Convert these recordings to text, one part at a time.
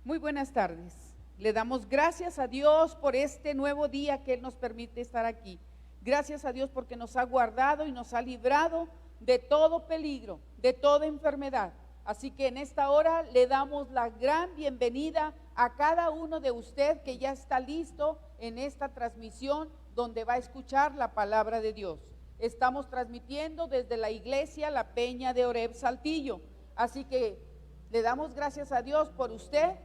Muy buenas tardes. Le damos gracias a Dios por este nuevo día que Él nos permite estar aquí. Gracias a Dios porque nos ha guardado y nos ha librado de todo peligro, de toda enfermedad. Así que en esta hora le damos la gran bienvenida a cada uno de usted que ya está listo en esta transmisión donde va a escuchar la palabra de Dios. Estamos transmitiendo desde la iglesia La Peña de Oreb, Saltillo. Así que le damos gracias a Dios por usted.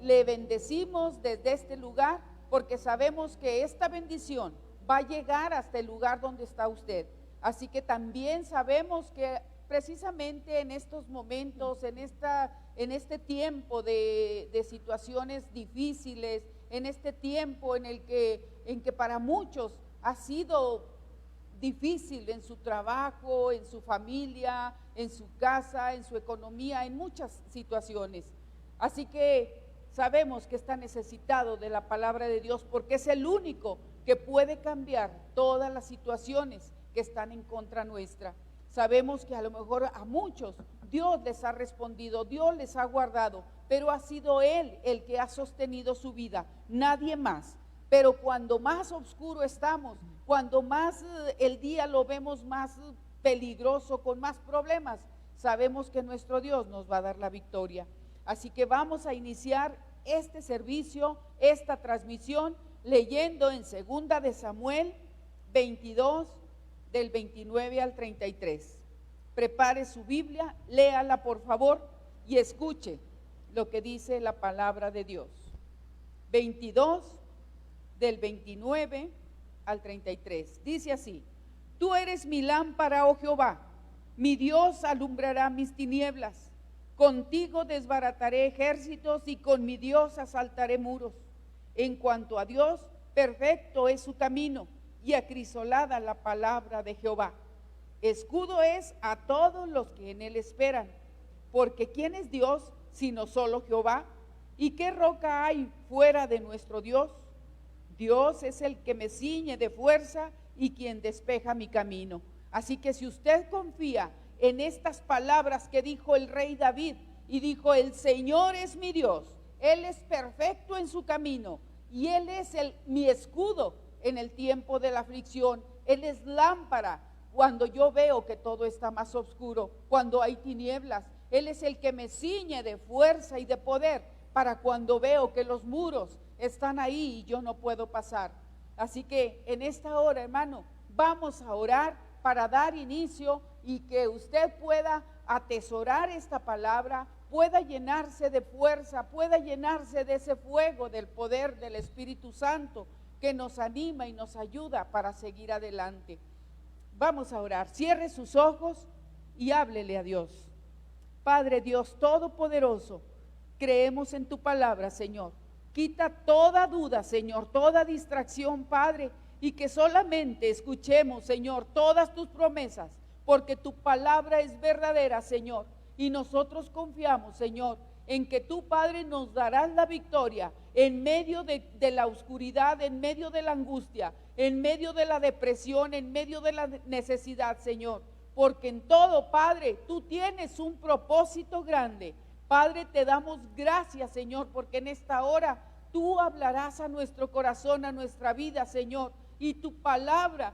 Le bendecimos desde este lugar porque sabemos que esta bendición va a llegar hasta el lugar donde está usted. Así que también sabemos que precisamente en estos momentos, en este tiempo de situaciones difíciles, en este tiempo en que para muchos ha sido difícil en su trabajo, en su familia, en su casa, en su economía, en muchas situaciones. Así que sabemos que está necesitado de la palabra de Dios porque es el único que puede cambiar todas las situaciones que están en contra nuestra. Sabemos que a lo mejor a muchos Dios les ha respondido, Dios les ha guardado, pero ha sido Él el que ha sostenido su vida, nadie más. Pero cuando más oscuro estamos, cuando más el día lo vemos más peligroso, con más problemas, sabemos que nuestro Dios nos va a dar la victoria. Así que vamos a iniciar este servicio, esta transmisión, leyendo en 2 de Samuel 22, del 29 al 33. Prepare su Biblia, léala por favor y escuche lo que dice la palabra de Dios. 22, del 29 al 33. Dice así: Tú eres mi lámpara, oh Jehová, mi Dios alumbrará mis tinieblas. Contigo desbarataré ejércitos y con mi Dios asaltaré muros. En cuanto a Dios, perfecto es su camino y acrisolada la palabra de Jehová. Escudo es a todos los que en él esperan. Porque ¿quién es Dios sino solo Jehová? ¿Y qué roca hay fuera de nuestro Dios? Dios es el que me ciñe de fuerza y quien despeja mi camino. Así que si usted confía en estas palabras que dijo el rey David, y dijo: el Señor es mi Dios, Él es perfecto en su camino, y Él es mi escudo en el tiempo de la aflicción. Él es lámpara cuando yo veo que todo está más oscuro, cuando hay tinieblas. Él es el que me ciñe de fuerza y de poder para cuando veo que los muros están ahí y yo no puedo pasar. Así que en esta hora, hermano, vamos a orar para dar inicio y que usted pueda atesorar esta palabra, pueda llenarse de fuerza, pueda llenarse de ese fuego del poder del Espíritu Santo que nos anima y nos ayuda para seguir adelante. Vamos a orar. Cierre sus ojos y háblele a Dios. Padre Dios Todopoderoso, creemos en tu palabra, Señor. Quita toda duda, Señor, toda distracción, Padre, y que solamente escuchemos, Señor, todas tus promesas, porque tu palabra es verdadera, Señor, y nosotros confiamos, Señor, en que tú, Padre, nos darás la victoria en medio de la oscuridad, en medio de la angustia, en medio de la depresión, en medio de la necesidad, Señor, porque en todo, Padre, tú tienes un propósito grande. Padre, te damos gracias, Señor, porque en esta hora tú hablarás a nuestro corazón, a nuestra vida, Señor, y tu palabra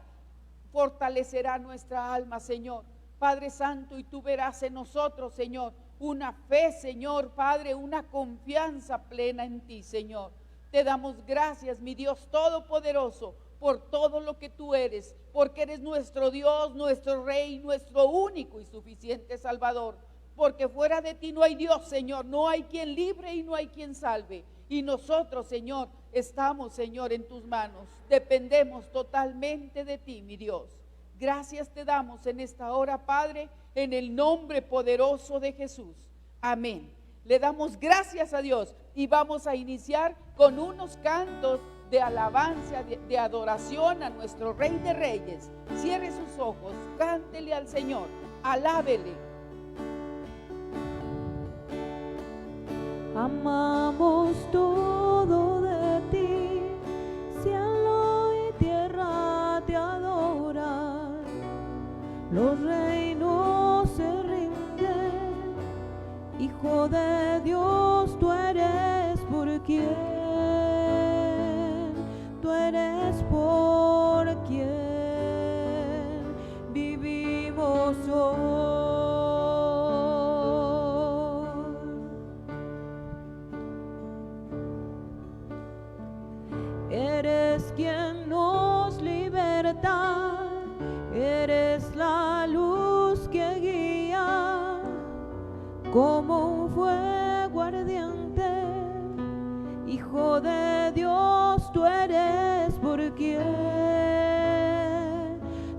fortalecerá nuestra alma, Señor. Padre Santo, y tú verás en nosotros, Señor, una fe, Señor, Padre, una confianza plena en ti, Señor. Te damos gracias, mi Dios Todopoderoso, por todo lo que tú eres, porque eres nuestro Dios, nuestro Rey, nuestro único y suficiente Salvador. Porque fuera de ti no hay Dios, Señor, no hay quien libre y no hay quien salve. Y nosotros, Señor, estamos, Señor, en tus manos. Dependemos totalmente de ti, mi Dios. Gracias te damos en esta hora, Padre, en el nombre poderoso de Jesús. Amén. Le damos gracias a Dios y vamos a iniciar con unos cantos de alabanza, de adoración a nuestro Rey de Reyes. Cierre sus ojos, cántele al Señor, alábele. Amamos todo de ti, cielo y tierra te adoran, los reinos se rinden, Hijo de Dios tú eres quien, tú eres por quien vivimos hoy. Eres quien nos liberta, eres la luz que guía como un fuego ardiente. Hijo de Dios, tú eres por quien,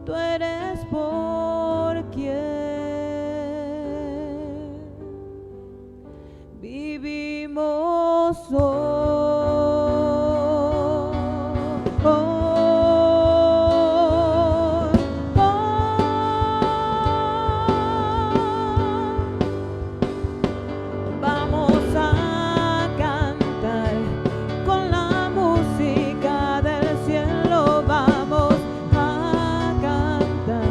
tú eres por quien vivimos hoy. Vamos a cantar con la música del cielo, vamos a cantar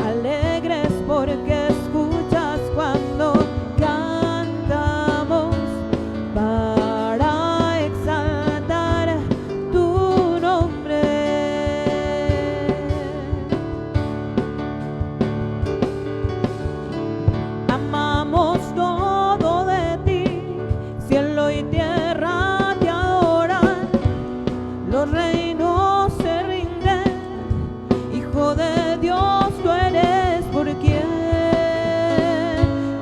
alegres porque escuchas cuando cantamos para exaltar tu nombre. Amamos todo de ti, cielo y tierra te adoran, los reinos se rinden. Hijo de Dios, tú eres por quien,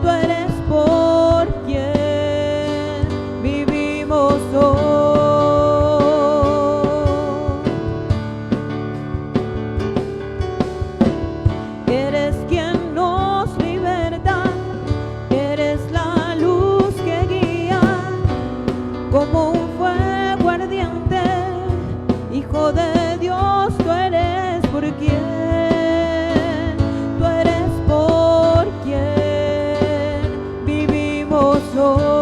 tú eres por quien vivimos hoy. Eres quien nos liberta, eres la luz que guía como un fuego ardiente. Hijo de Dios, tú eres por quien, tú eres por quien vivimos hoy.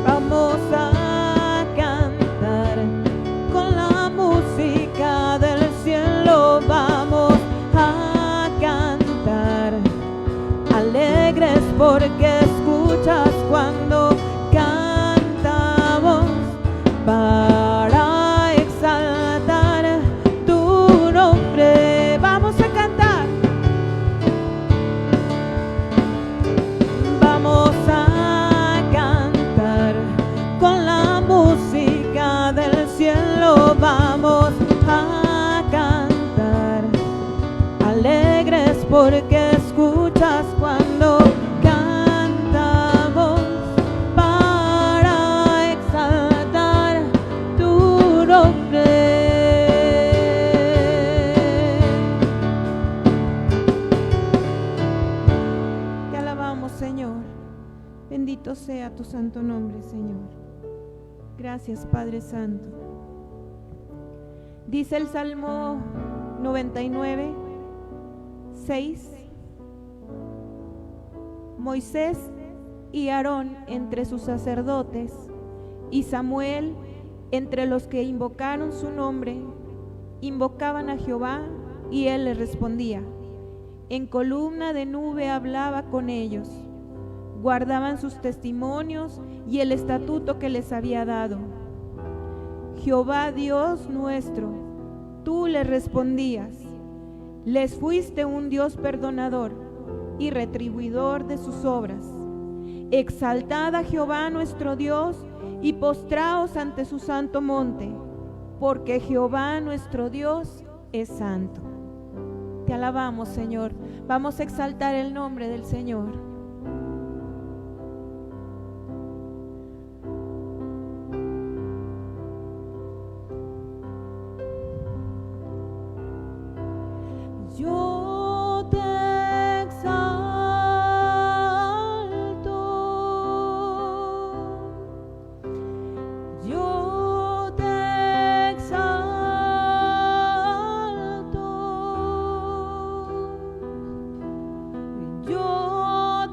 Vamos a cantar con la música del cielo, vamos a cantar alegres porque escuchas cuando cantamos para exaltar tu nombre. Vamos a cantar, vamos a cantar con la música del cielo, vamos a cantar alegres porque escuchas cuando cantamos para exaltar tu nombre. Te alabamos, Señor. Bendito sea tu santo nombre, Señor. Gracias, Padre Santo. Dice el Salmo 99, 6. Moisés y Aarón entre sus sacerdotes, y Samuel entre los que invocaron su nombre, invocaban a Jehová, y él les respondía. En columna de nube hablaba con ellos, guardaban sus testimonios y el estatuto que les había dado. Jehová Dios nuestro, tú les respondías, les fuiste un Dios perdonador y retribuidor de sus obras. Exaltad a Jehová nuestro Dios y postraos ante su santo monte, porque Jehová nuestro Dios es santo. Te alabamos, Señor. Vamos a exaltar el nombre del Señor. Yo te exalto, yo te exalto, yo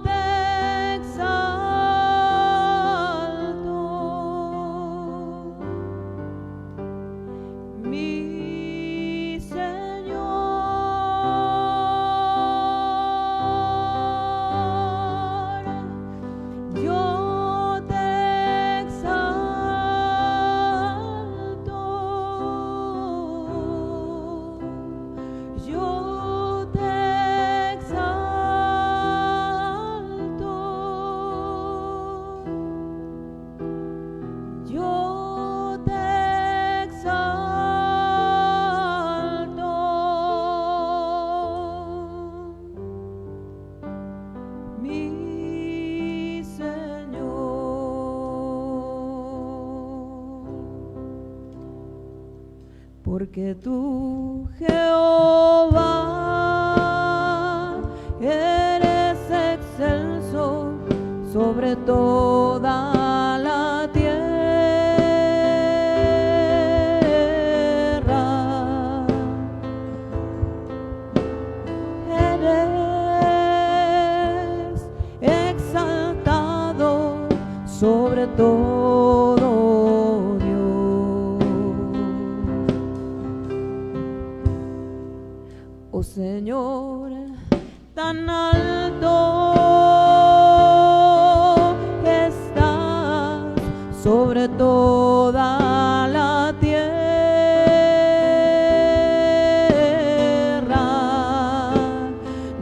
porque tú, Jehová, eres excelso sobre toda la tierra. Eres exaltado sobre todo, Dios. Oh Señor, tan alto estás sobre toda la tierra.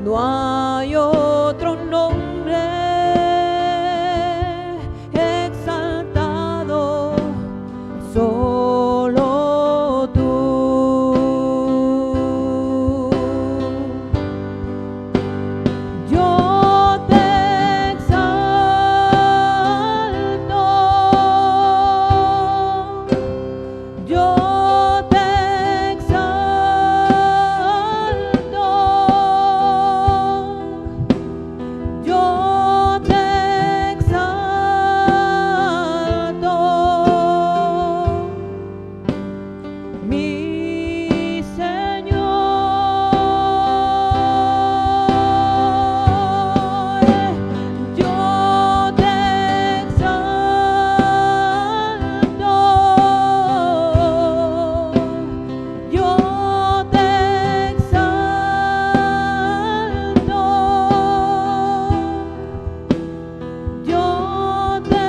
No hay otro nombre exaltado, solo tú. Yo te exalto, yo te exalto, yo te exalto, mi Señor. Yo te exalto, yo te exalto, yo te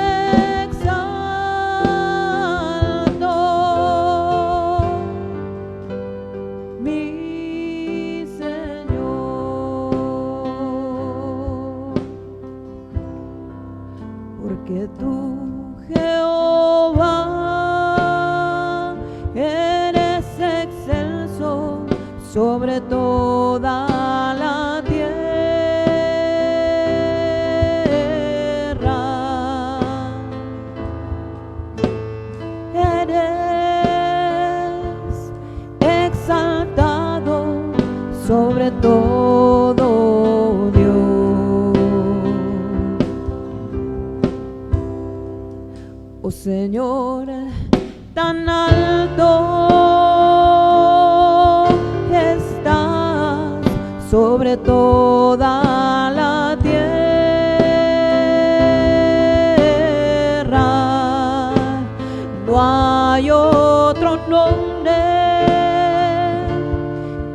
exalto, mi Señor, porque tú, Jehová, eres excelso sobre toda la tierra. Eres exaltado sobre todo, Dios. Oh Señor, tan alto estás sobre toda la tierra. No hay otro nombre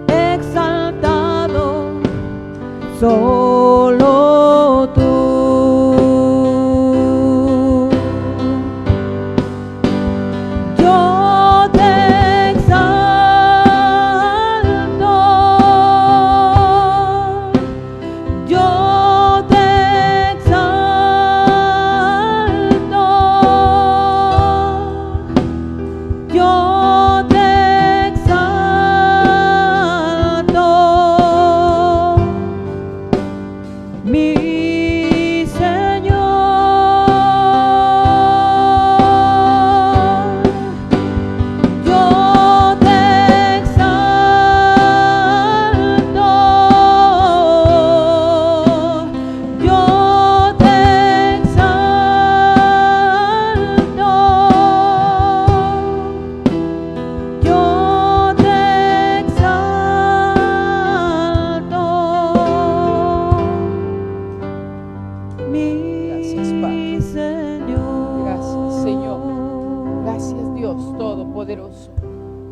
exaltado, solo tú. Yo te exalto, yo te exalto, yo te exalto, mi Señor. Yo te exalto, yo te exalto, yo te exalto, mi Gracias, Padre. Señor. Gracias, Señor. Gracias, Dios Todopoderoso.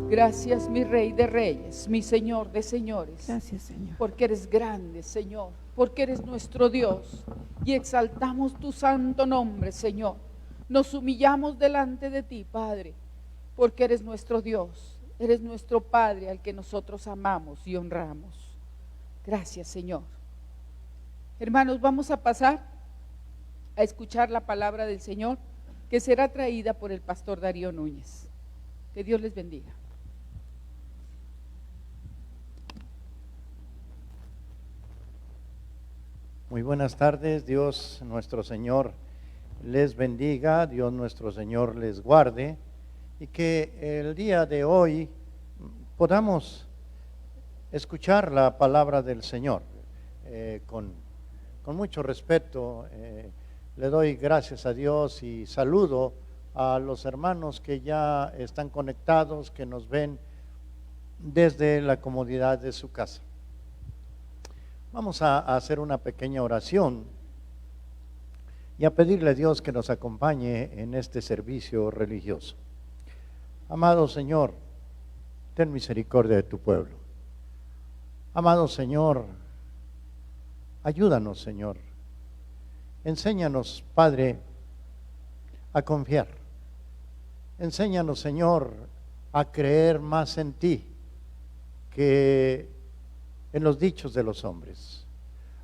Gracias, mi Rey de Reyes, mi Señor de Señores. Gracias, Señor. Porque eres grande, Señor, porque eres nuestro Dios y exaltamos tu santo nombre, Señor. Nos humillamos delante de ti, Padre, porque eres nuestro Dios, eres nuestro Padre al que nosotros amamos y honramos. Gracias, Señor. Hermanos, vamos a pasar a escuchar la palabra del Señor, que será traída por el pastor Darío Núñez. Que Dios les bendiga. Muy buenas tardes, Dios nuestro Señor les bendiga, Dios nuestro Señor les guarde y que el día de hoy podamos escuchar la palabra del Señor. Con mucho respeto, le doy gracias a Dios y saludo a los hermanos que ya están conectados, que nos ven desde la comodidad de su casa. Vamos a hacer una pequeña oración y a pedirle a Dios que nos acompañe en este servicio religioso. Amado Señor, ten misericordia de tu pueblo. Amado Señor, ayúdanos, Señor. Enséñanos, Padre, a confiar. Enséñanos, Señor, a creer más en ti que en los dichos de los hombres.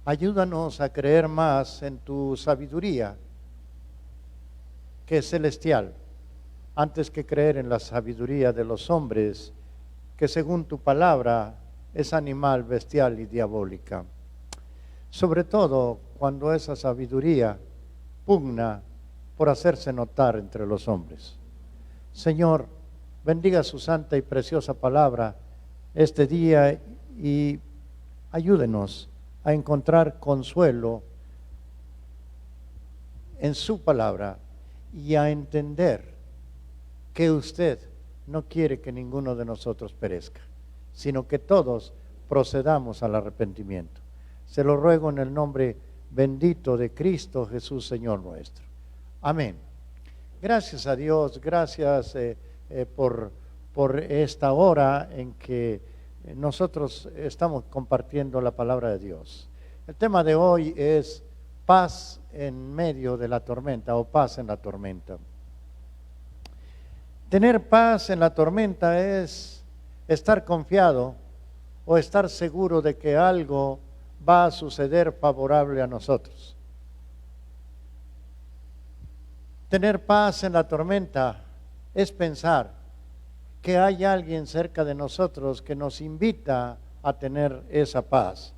Ayúdanos a creer más en tu sabiduría, que es celestial, antes que creer en la sabiduría de los hombres, que según tu palabra es animal, bestial y diabólica. Sobre todo cuando esa sabiduría pugna por hacerse notar entre los hombres. Señor, bendiga su santa y preciosa palabra este día y ayúdenos a encontrar consuelo en su palabra y a entender que usted no quiere que ninguno de nosotros perezca, sino que todos procedamos al arrepentimiento. Se lo ruego en el nombre bendito de Cristo Jesús, Señor nuestro. Amén. Gracias a Dios, gracias por esta hora en que nosotros estamos compartiendo la palabra de Dios. El tema de hoy es paz en medio de la tormenta o paz en la tormenta. Tener paz en la tormenta es estar confiado o estar seguro de que algo va a suceder favorable a nosotros. Tener paz en la tormenta es pensar que hay alguien cerca de nosotros que nos invita a tener esa paz.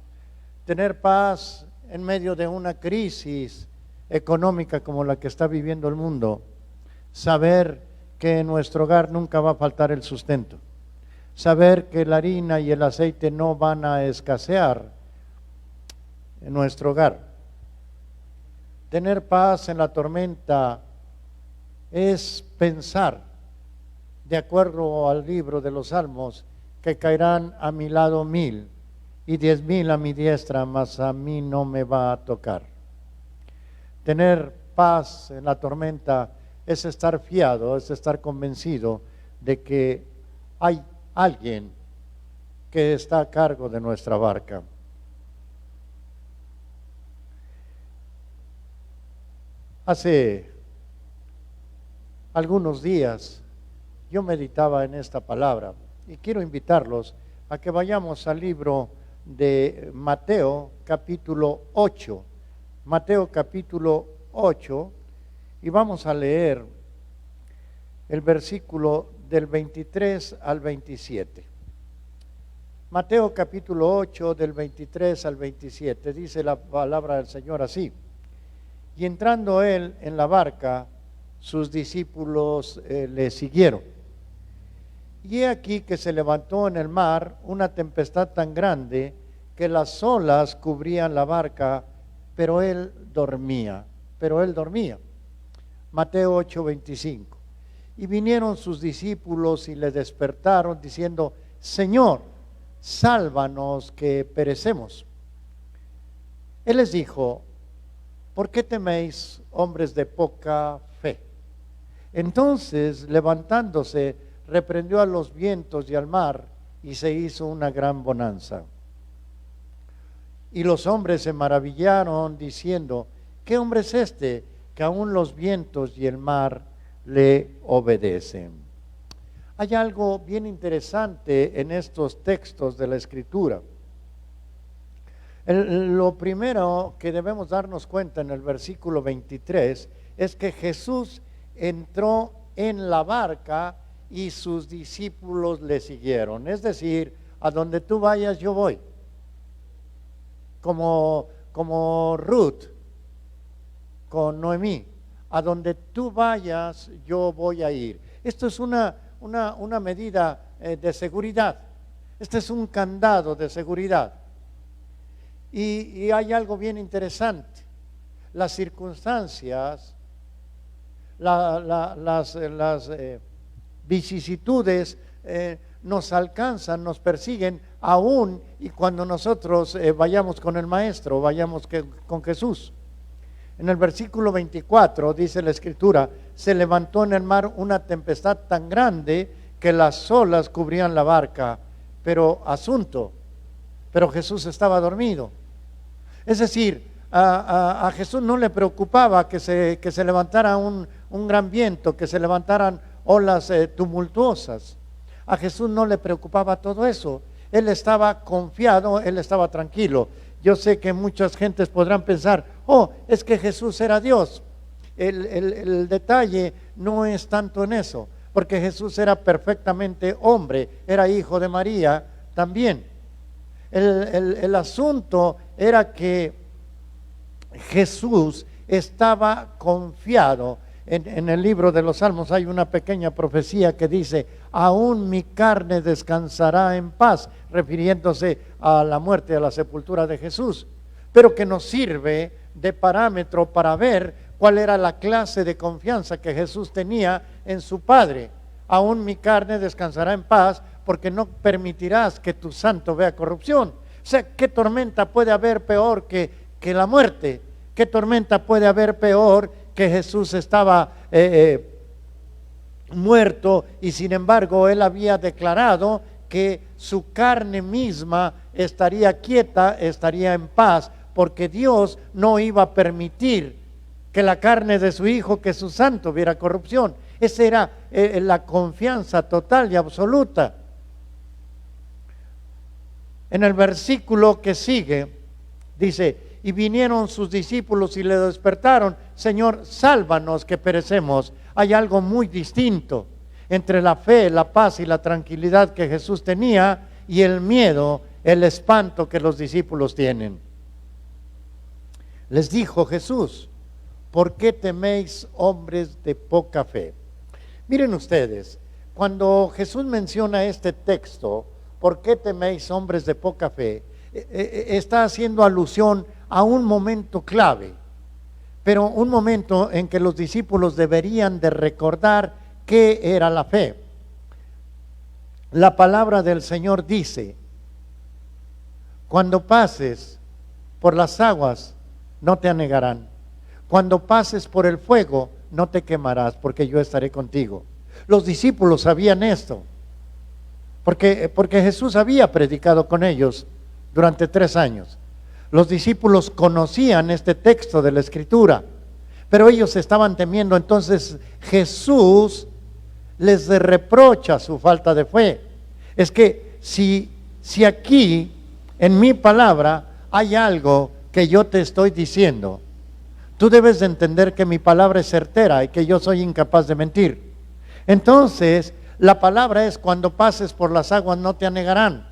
Tener paz en medio de una crisis económica como la que está viviendo el mundo. Saber que en nuestro hogar nunca va a faltar el sustento. Saber que la harina y el aceite no van a escasear en nuestro hogar. Tener paz en la tormenta es pensar, de acuerdo al libro de los Salmos, que caerán a mi lado 1000 y 10,000 a mi diestra, mas a mí no me va a tocar. Tener paz en la tormenta es estar fiado, es estar convencido de que hay alguien que está a cargo de nuestra barca. Hace algunos días yo meditaba en esta palabra y quiero invitarlos a que vayamos al libro de Mateo capítulo 8. Mateo capítulo 8 y vamos a leer el versículo del 23 al 27. Mateo capítulo 8 del 23 al 27 dice la palabra del Señor así: y entrando él en la barca, sus discípulos le siguieron. Y he aquí que se levantó en el mar una tempestad tan grande que las olas cubrían la barca, pero él dormía. Mateo 8:25. Y vinieron sus discípulos y le despertaron diciendo: Señor, sálvanos que perecemos. Él les dijo: ¿por qué teméis, hombres de poca fe? Entonces, levantándose, reprendió a los vientos y al mar, y se hizo una gran bonanza. Y los hombres se maravillaron, diciendo: ¿qué hombre es este, que aún los vientos y el mar le obedecen? Hay algo bien interesante en estos textos de la Escritura. Lo primero que debemos darnos cuenta en el versículo 23 es que Jesús entró en la barca y sus discípulos le siguieron. Es decir, a donde tú vayas yo voy. Como Ruth con Noemí, a donde tú vayas yo voy a ir. Esto es una medida de seguridad. Este es un candado de seguridad. Y hay algo bien interesante. Las circunstancias, las vicisitudes nos alcanzan, nos persiguen, aún y cuando nosotros vayamos con el Maestro, vayamos con Jesús. En el versículo 24 dice la Escritura: se levantó en el mar una tempestad tan grande que las olas cubrían la barca, pero Jesús estaba dormido. Es decir, a Jesús no le preocupaba que se levantara un gran viento, que se levantaran olas tumultuosas. A Jesús no le preocupaba todo eso. Él estaba confiado, él estaba tranquilo. Yo sé que muchas gentes podrán pensar: oh, es que Jesús era Dios. El detalle no es tanto en eso, porque Jesús era perfectamente hombre, era hijo de María también. El asunto era que Jesús estaba confiado. En el libro de los Salmos hay una pequeña profecía que dice: aún mi carne descansará en paz, refiriéndose a la muerte y a la sepultura de Jesús, pero que nos sirve de parámetro para ver cuál era la clase de confianza que Jesús tenía en su Padre. Aún mi carne descansará en paz, porque no permitirás que tu santo vea corrupción. O sea, ¿qué tormenta puede haber peor que la muerte? ¿Qué tormenta puede haber peor que Jesús estaba muerto y sin embargo él había declarado que su carne misma estaría quieta, estaría en paz, porque Dios no iba a permitir que la carne de su Hijo, que su santo, viera corrupción? Esa era la confianza total y absoluta. En el versículo que sigue dice: y vinieron sus discípulos y le despertaron: Señor, sálvanos que perecemos. Hay algo muy distinto entre la fe, la paz y la tranquilidad que Jesús tenía y el miedo, el espanto que los discípulos tienen. Les dijo Jesús: ¿por qué teméis, hombres de poca fe? Miren ustedes, cuando Jesús menciona este texto, ¿por qué teméis, hombres de poca fe?, está haciendo alusión a un momento clave, pero un momento en que los discípulos deberían de recordar qué era la fe. La palabra del Señor dice: cuando pases por las aguas no te anegarán, cuando pases por el fuego no te quemarás, porque yo estaré contigo. Los discípulos sabían esto, porque Jesús había predicado con ellos durante 3 años. Los discípulos conocían este texto de la Escritura, pero ellos estaban temiendo. Entonces Jesús les reprocha su falta de fe. Es que si aquí en mi palabra hay algo que yo te estoy diciendo, tú debes de entender que mi palabra es certera y que yo soy incapaz de mentir. Entonces la palabra es: cuando pases por las aguas no te anegarán.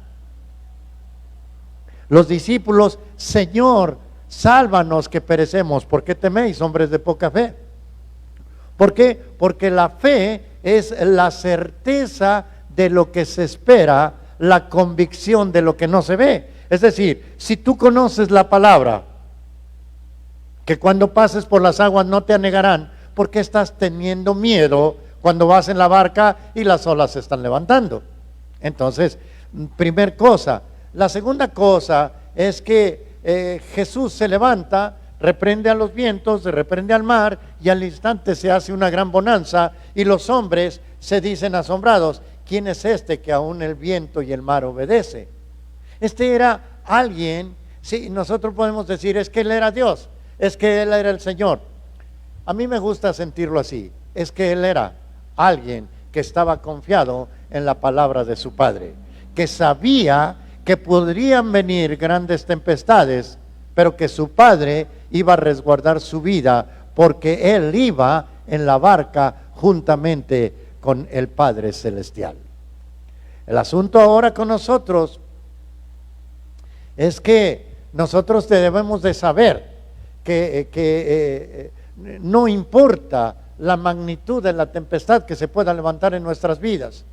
Los discípulos: Señor, sálvanos que perecemos. ¿Por qué teméis, hombres de poca fe? ¿Por qué? Porque la fe es la certeza de lo que se espera, la convicción de lo que no se ve. Es decir, si tú conoces la palabra, que cuando pases por las aguas no te anegarán, ¿por qué estás teniendo miedo cuando vas en la barca y las olas se están levantando? Entonces, primer cosa. La segunda cosa es que Jesús se levanta, reprende a los vientos, reprende al mar, y al instante se hace una gran bonanza, y los hombres se dicen asombrados: ¿quién es este que aún el viento y el mar obedece? Este era alguien, sí, nosotros podemos decir: es que él era Dios, es que él era el Señor. A mí me gusta sentirlo así: es que él era alguien que estaba confiado en la palabra de su Padre, que sabía que podrían venir grandes tempestades, pero que su Padre iba a resguardar su vida, porque él iba en la barca juntamente con el Padre Celestial. El asunto ahora con nosotros es que nosotros debemos de saber que no importa la magnitud de la tempestad que se pueda levantar en nuestras vidas,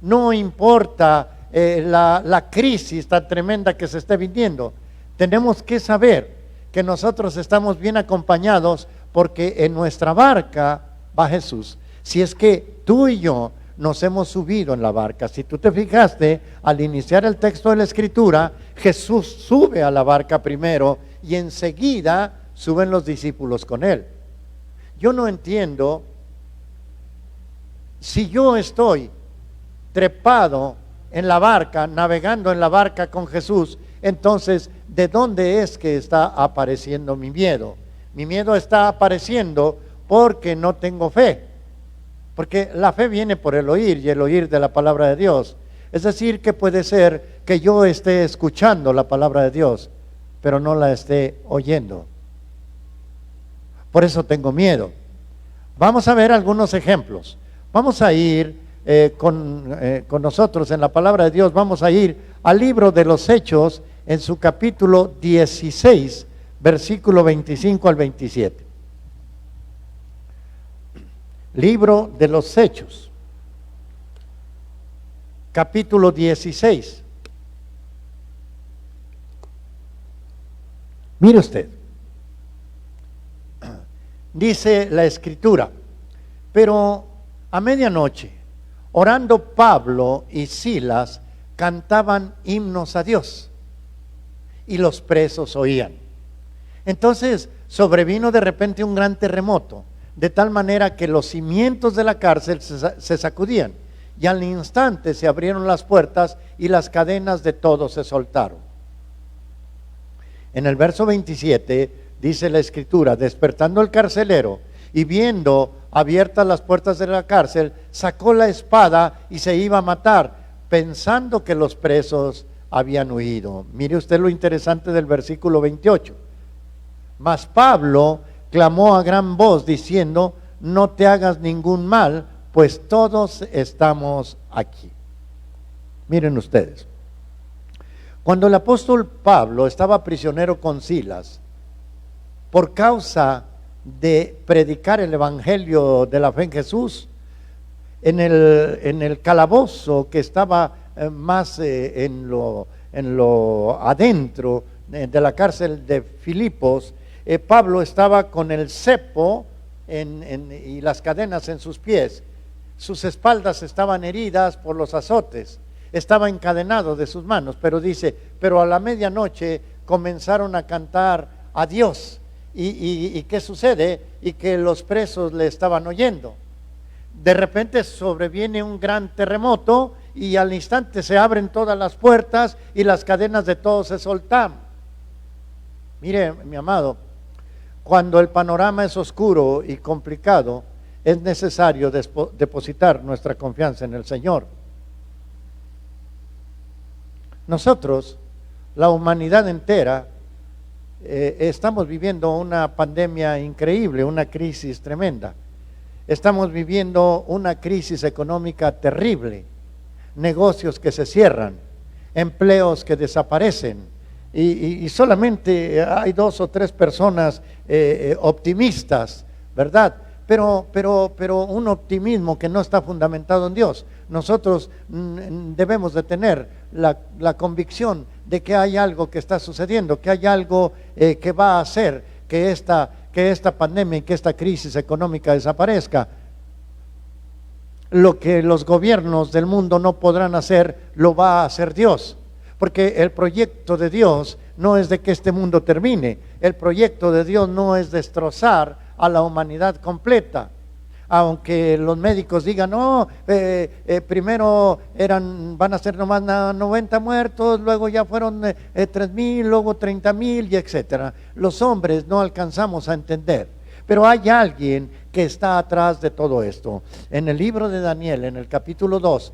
no importa la crisis tan tremenda que se está viviendo. Tenemos que saber que nosotros estamos bien acompañados porque en nuestra barca va Jesús. Si es que tú y yo nos hemos subido en la barca, si tú te fijaste, al iniciar el texto de la Escritura, Jesús sube a la barca primero y enseguida suben los discípulos con él. Yo no entiendo, si yo estoy trepado en la barca, navegando en la barca con Jesús, entonces, ¿de dónde es que está apareciendo mi miedo? Mi miedo está apareciendo porque no tengo fe, porque la fe viene por el oír y el oír de la palabra de Dios. Es decir, que puede ser que yo esté escuchando la palabra de Dios, pero no la esté oyendo. Por eso tengo miedo. Vamos a ver algunos ejemplos. Vamos a ir con nosotros en la palabra de Dios, vamos a ir al libro de los Hechos en su capítulo 16, versículo 25 al 27. Libro de los Hechos, capítulo 16. Mire usted, dice la Escritura: pero a medianoche, orando Pablo y Silas, cantaban himnos a Dios, y los presos oían. Entonces sobrevino de repente un gran terremoto, de tal manera que los cimientos de la cárcel se sacudían, y al instante se abrieron las puertas y las cadenas de todos se soltaron. En el verso 27 dice la Escritura: despertando el carcelero y viendo abiertas las puertas de la cárcel, sacó la espada y se iba a matar, pensando que los presos habían huido. Mire usted lo interesante del versículo 28. Mas Pablo clamó a gran voz diciendo: no te hagas ningún mal, pues todos estamos aquí. Miren ustedes, cuando el apóstol Pablo estaba prisionero con Silas, por causa de predicar el evangelio de la fe en Jesús, en el calabozo que estaba más en lo adentro de la cárcel de Filipos, Pablo estaba con el cepo y las cadenas en sus pies. Sus espaldas estaban heridas por los azotes, estaba encadenado de sus manos, pero dice, pero a la medianoche comenzaron a cantar a Dios. ¿Y qué sucede? Y que los presos le estaban oyendo. De repente sobreviene un gran terremoto y al instante se abren todas las puertas y las cadenas de todos se soltan. Mire, mi amado, cuando el panorama es oscuro y complicado, es necesario depositar nuestra confianza en el Señor. Nosotros, la humanidad entera, estamos viviendo una pandemia increíble, una crisis tremenda. Estamos viviendo una crisis económica terrible, negocios que se cierran, empleos que desaparecen, y solamente hay 2 o 3 personas optimistas, ¿verdad? Pero un optimismo que no está fundamentado en Dios. Nosotros debemos de tener la convicción de que hay algo que está sucediendo, que hay algo que va a hacer que esta pandemia y que esta crisis económica desaparezca. Lo que los gobiernos del mundo no podrán hacer, lo va a hacer Dios. Porque el proyecto de Dios no es de que este mundo termine. El proyecto de Dios no es destrozar a la humanidad completa. Aunque los médicos digan, no, primero van a ser nomás 90 muertos, luego ya fueron 3,000, luego 30,000 y etcétera. Los hombres no alcanzamos a entender, pero hay alguien que está atrás de todo esto. En el libro de Daniel, en el capítulo 2,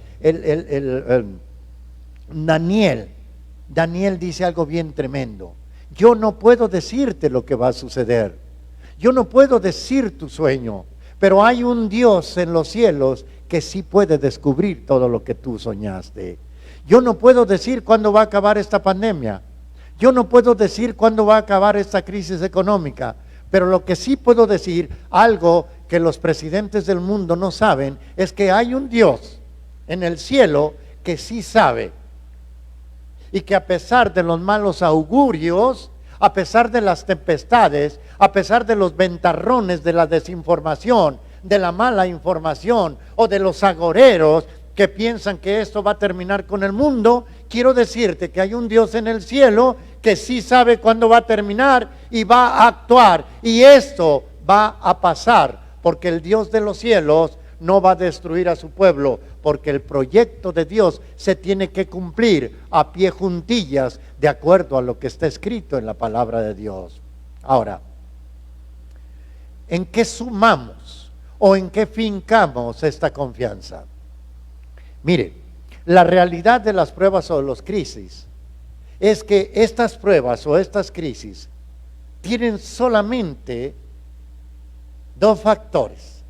Daniel dice algo bien tremendo. Yo no puedo decirte lo que va a suceder, yo no puedo decir tu sueño, pero hay un Dios en los cielos que sí puede descubrir todo lo que tú soñaste. Yo no puedo decir cuándo va a acabar esta pandemia. Yo no puedo decir cuándo va a acabar esta crisis económica. Pero lo que sí puedo decir, algo que los presidentes del mundo no saben, es que hay un Dios en el cielo que sí sabe y que a pesar de los malos augurios, a pesar de las tempestades, a pesar de los ventarrones de la desinformación, de la mala información o de los agoreros que piensan que esto va a terminar con el mundo, quiero decirte que hay un Dios en el cielo que sí sabe cuándo va a terminar y va a actuar, y esto va a pasar, porque el Dios de los cielos no va a destruir a su pueblo, porque el proyecto de Dios se tiene que cumplir a pie juntillas, de acuerdo a lo que está escrito en la palabra de Dios. Ahora, ¿en qué sumamos o en qué fincamos esta confianza? Mire, la realidad de las pruebas o de las crisis es que estas pruebas o estas crisis tienen solamente dos factores.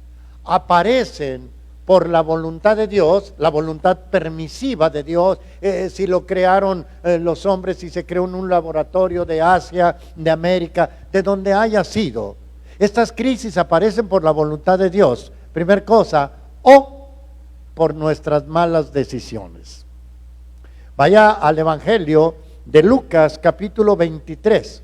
Aparecen por la voluntad de Dios, la voluntad permisiva de Dios, si lo crearon los hombres, si se creó en un laboratorio de Asia, de América, de donde haya sido. Estas crisis aparecen por la voluntad de Dios, primer cosa, o por nuestras malas decisiones. Vaya al Evangelio de Lucas capítulo 23.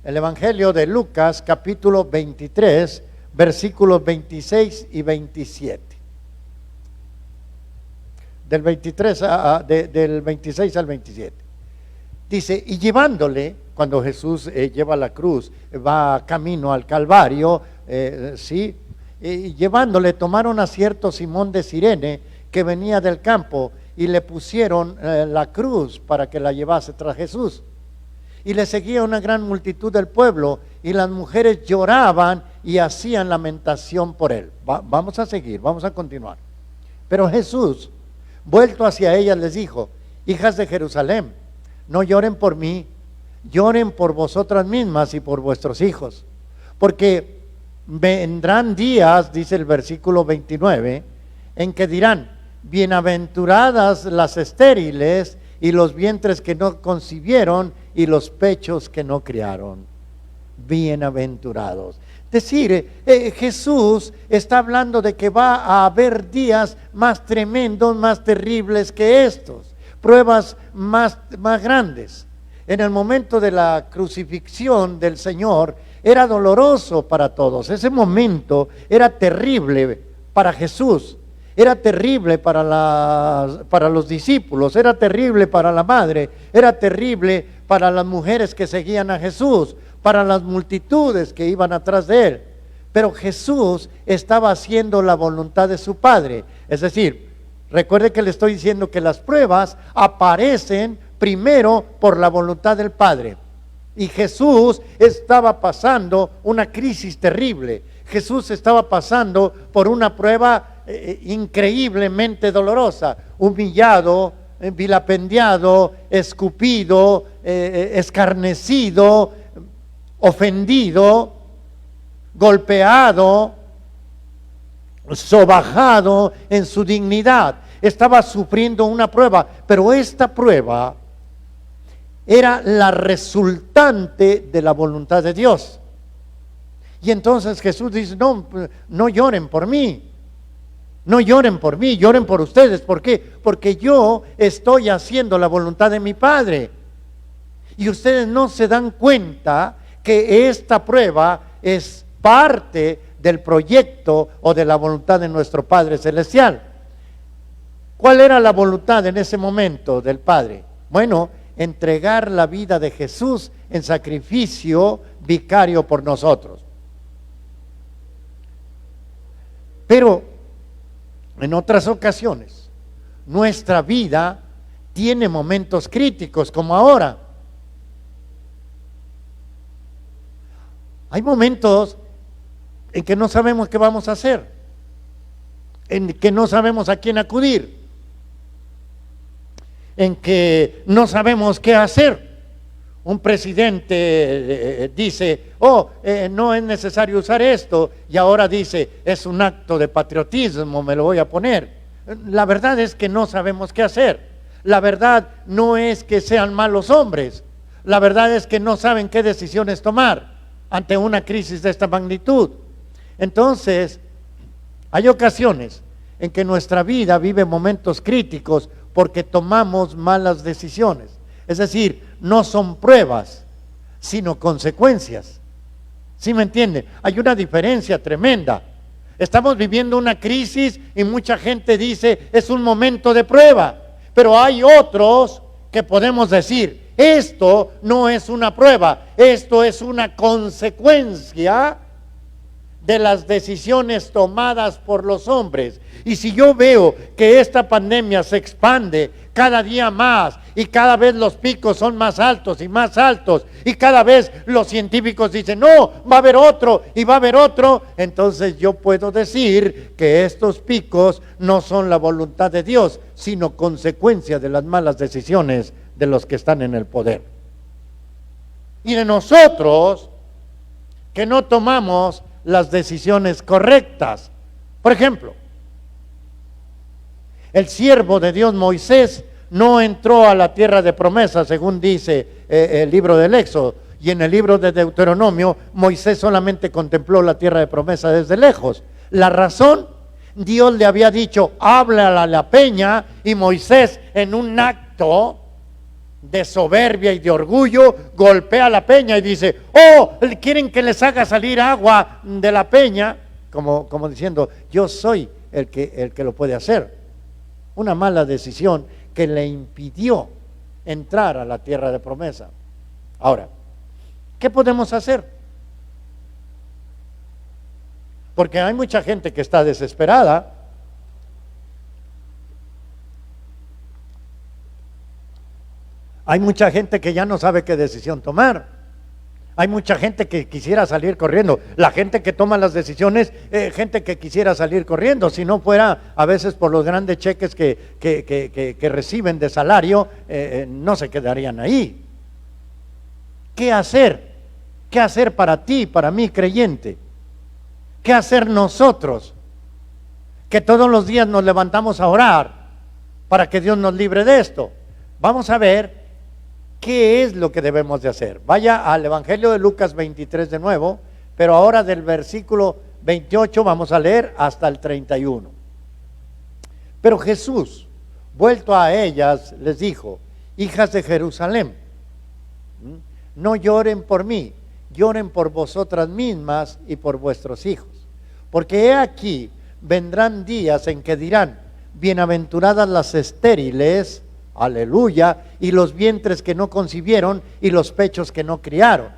El Evangelio de Lucas capítulo 23, versículos 26 y 27. Del 26 al 27. Dice, y llevándole, cuando Jesús lleva la cruz, va camino al Calvario, sí, y llevándole tomaron a cierto Simón de Cirene que venía del campo y le pusieron la cruz para que la llevase tras Jesús. Y le seguía una gran multitud del pueblo y las mujeres lloraban y hacían lamentación por él. Vamos a seguir, vamos a continuar. Pero Jesús, vuelto hacia ellas, les dijo, hijas de Jerusalén, no lloren por mí, lloren por vosotras mismas y por vuestros hijos, porque vendrán días, dice el versículo 29, en que dirán, bienaventuradas las estériles y los vientres que no concibieron y los pechos que no criaron. Bienaventurados. Es decir, Jesús está hablando de que va a haber días más tremendos, más terribles que estos, pruebas más grandes. En el momento de la crucifixión del Señor era doloroso para todos. Ese momento era terrible para Jesús, era terrible para los discípulos, era terrible para la madre, era terrible para las mujeres que seguían a Jesús, para las multitudes que iban atrás de él. Pero Jesús estaba haciendo la voluntad de su Padre. Es decir, recuerde que le estoy diciendo que las pruebas aparecen primero por la voluntad del Padre. Y Jesús estaba pasando una crisis terrible. Jesús estaba pasando por una prueba increíblemente dolorosa, humillado, vilipendiado, escupido, escarnecido, ofendido, golpeado, sobajado en su dignidad. Estaba sufriendo una prueba, pero esta prueba era la resultante de la voluntad de Dios. Y entonces Jesús dice, no lloren por mí, no lloren por mí, lloren por ustedes. ¿Por qué? Porque yo estoy haciendo la voluntad de mi Padre. Y ustedes no se dan cuenta que esta prueba es parte del proyecto o de la voluntad de nuestro Padre Celestial. ¿Cuál era la voluntad en ese momento del Padre? Bueno, entregar la vida de Jesús en sacrificio vicario por nosotros. Pero en otras ocasiones nuestra vida tiene momentos críticos, como ahora. Hay momentos en que no sabemos qué vamos a hacer, en que no sabemos a quién acudir, en que no sabemos qué hacer. Un presidente dice, no es necesario usar esto, y ahora dice, es un acto de patriotismo, me lo voy a poner. La verdad es que no sabemos qué hacer. La verdad no es que sean malos hombres, la verdad es que no saben qué decisiones tomar ante una crisis de esta magnitud. Entonces, hay ocasiones en que nuestra vida vive momentos críticos porque tomamos malas decisiones. Es decir, no son pruebas, sino consecuencias. ¿Sí me entienden? Hay una diferencia tremenda. Estamos viviendo una crisis y mucha gente dice, es un momento de prueba. Pero hay otros que podemos decir, esto no es una prueba, esto es una consecuencia de las decisiones tomadas por los hombres. Y si yo veo que esta pandemia se expande cada día más y cada vez los picos son más altos y cada vez los científicos dicen, no, va a haber otro y va a haber otro, entonces yo puedo decir que estos picos no son la voluntad de Dios, sino consecuencia de las malas decisiones de los que están en el poder. Y de nosotros que no tomamos las decisiones correctas. Por ejemplo, el siervo de Dios Moisés no entró a la tierra de promesa, según dice el libro del Éxodo, y en el libro de Deuteronomio, Moisés solamente contempló la tierra de promesa desde lejos. La razón, Dios le había dicho, háblale a la peña, y Moisés, en un acto de soberbia y de orgullo, golpea la peña y dice, oh, quieren que les haga salir agua de la peña, como diciendo, yo soy el que lo puede hacer. Una mala decisión que le impidió entrar a la tierra de promesa. Ahora, ¿qué podemos hacer? Porque hay mucha gente que está desesperada. Hay mucha gente que ya no sabe qué decisión tomar. Hay mucha gente que quisiera salir corriendo. La gente que toma las decisiones, gente que quisiera salir corriendo, si no fuera a veces por los grandes cheques que reciben de salario, no se quedarían ahí. ¿Qué hacer? ¿Qué hacer para ti, para mí creyente? ¿Qué hacer nosotros? Que todos los días nos levantamos a orar para que Dios nos libre de esto. Vamos a ver ¿qué es lo que debemos de hacer? Vaya al Evangelio de Lucas 23 de nuevo, pero ahora del versículo 28 vamos a leer hasta el 31. Pero Jesús, vuelto a ellas, les dijo, hijas de Jerusalén, no lloren por mí, lloren por vosotras mismas y por vuestros hijos. Porque he aquí, vendrán días en que dirán, bienaventuradas las estériles, aleluya, y los vientres que no concibieron y los pechos que no criaron.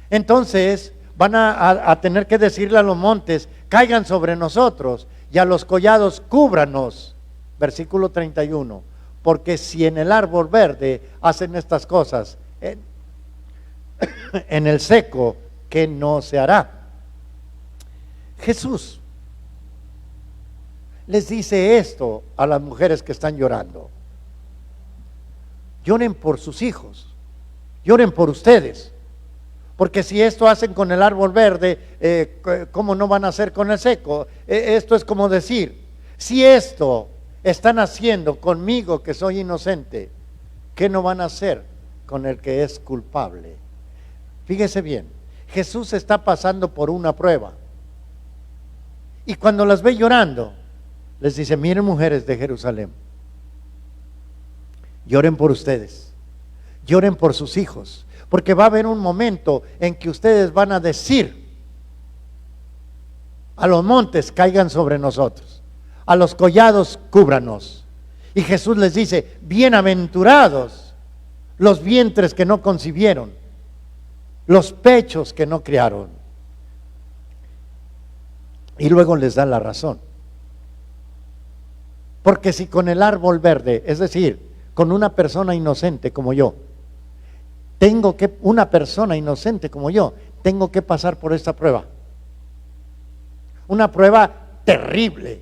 Entonces van a tener que decirle a los montes, caigan sobre nosotros, y a los collados cúbranos. Versículo 31, porque si en el árbol verde hacen estas cosas, en el seco, ¿qué no se hará? Jesús les dice esto a las mujeres que están llorando. Lloren por sus hijos, lloren por ustedes, porque si esto hacen con el árbol verde, ¿cómo no van a hacer con el seco? Esto es como decir, si esto están haciendo conmigo que soy inocente, ¿qué no van a hacer con el que es culpable? Fíjese bien, Jesús está pasando por una prueba, y cuando las ve llorando, les dice, miren mujeres de Jerusalén, lloren por ustedes, lloren por sus hijos, porque va a haber un momento en que ustedes van a decir a los montes, caigan sobre nosotros, a los collados, cúbranos. Y Jesús les dice, bienaventurados los vientres que no concibieron, los pechos que no criaron. Y luego les da la razón. Porque si con el árbol verde, es decir, con una persona inocente como yo, una persona inocente como yo, tengo que pasar por esta prueba. Una prueba terrible.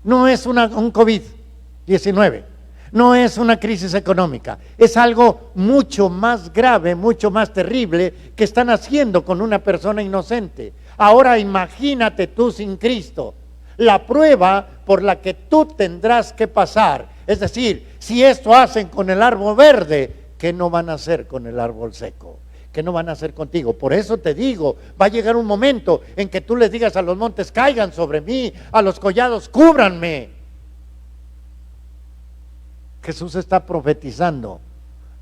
No es un COVID-19, no es una crisis económica, es algo mucho más grave, mucho más terrible que están haciendo con una persona inocente. Ahora imagínate tú sin Cristo, la prueba por la que tú tendrás que pasar. Es decir, si esto hacen con el árbol verde, ¿qué no van a hacer con el árbol seco? ¿Qué no van a hacer contigo? Por eso te digo, va a llegar un momento en que tú les digas a los montes, caigan sobre mí, a los collados, cúbranme. Jesús está profetizando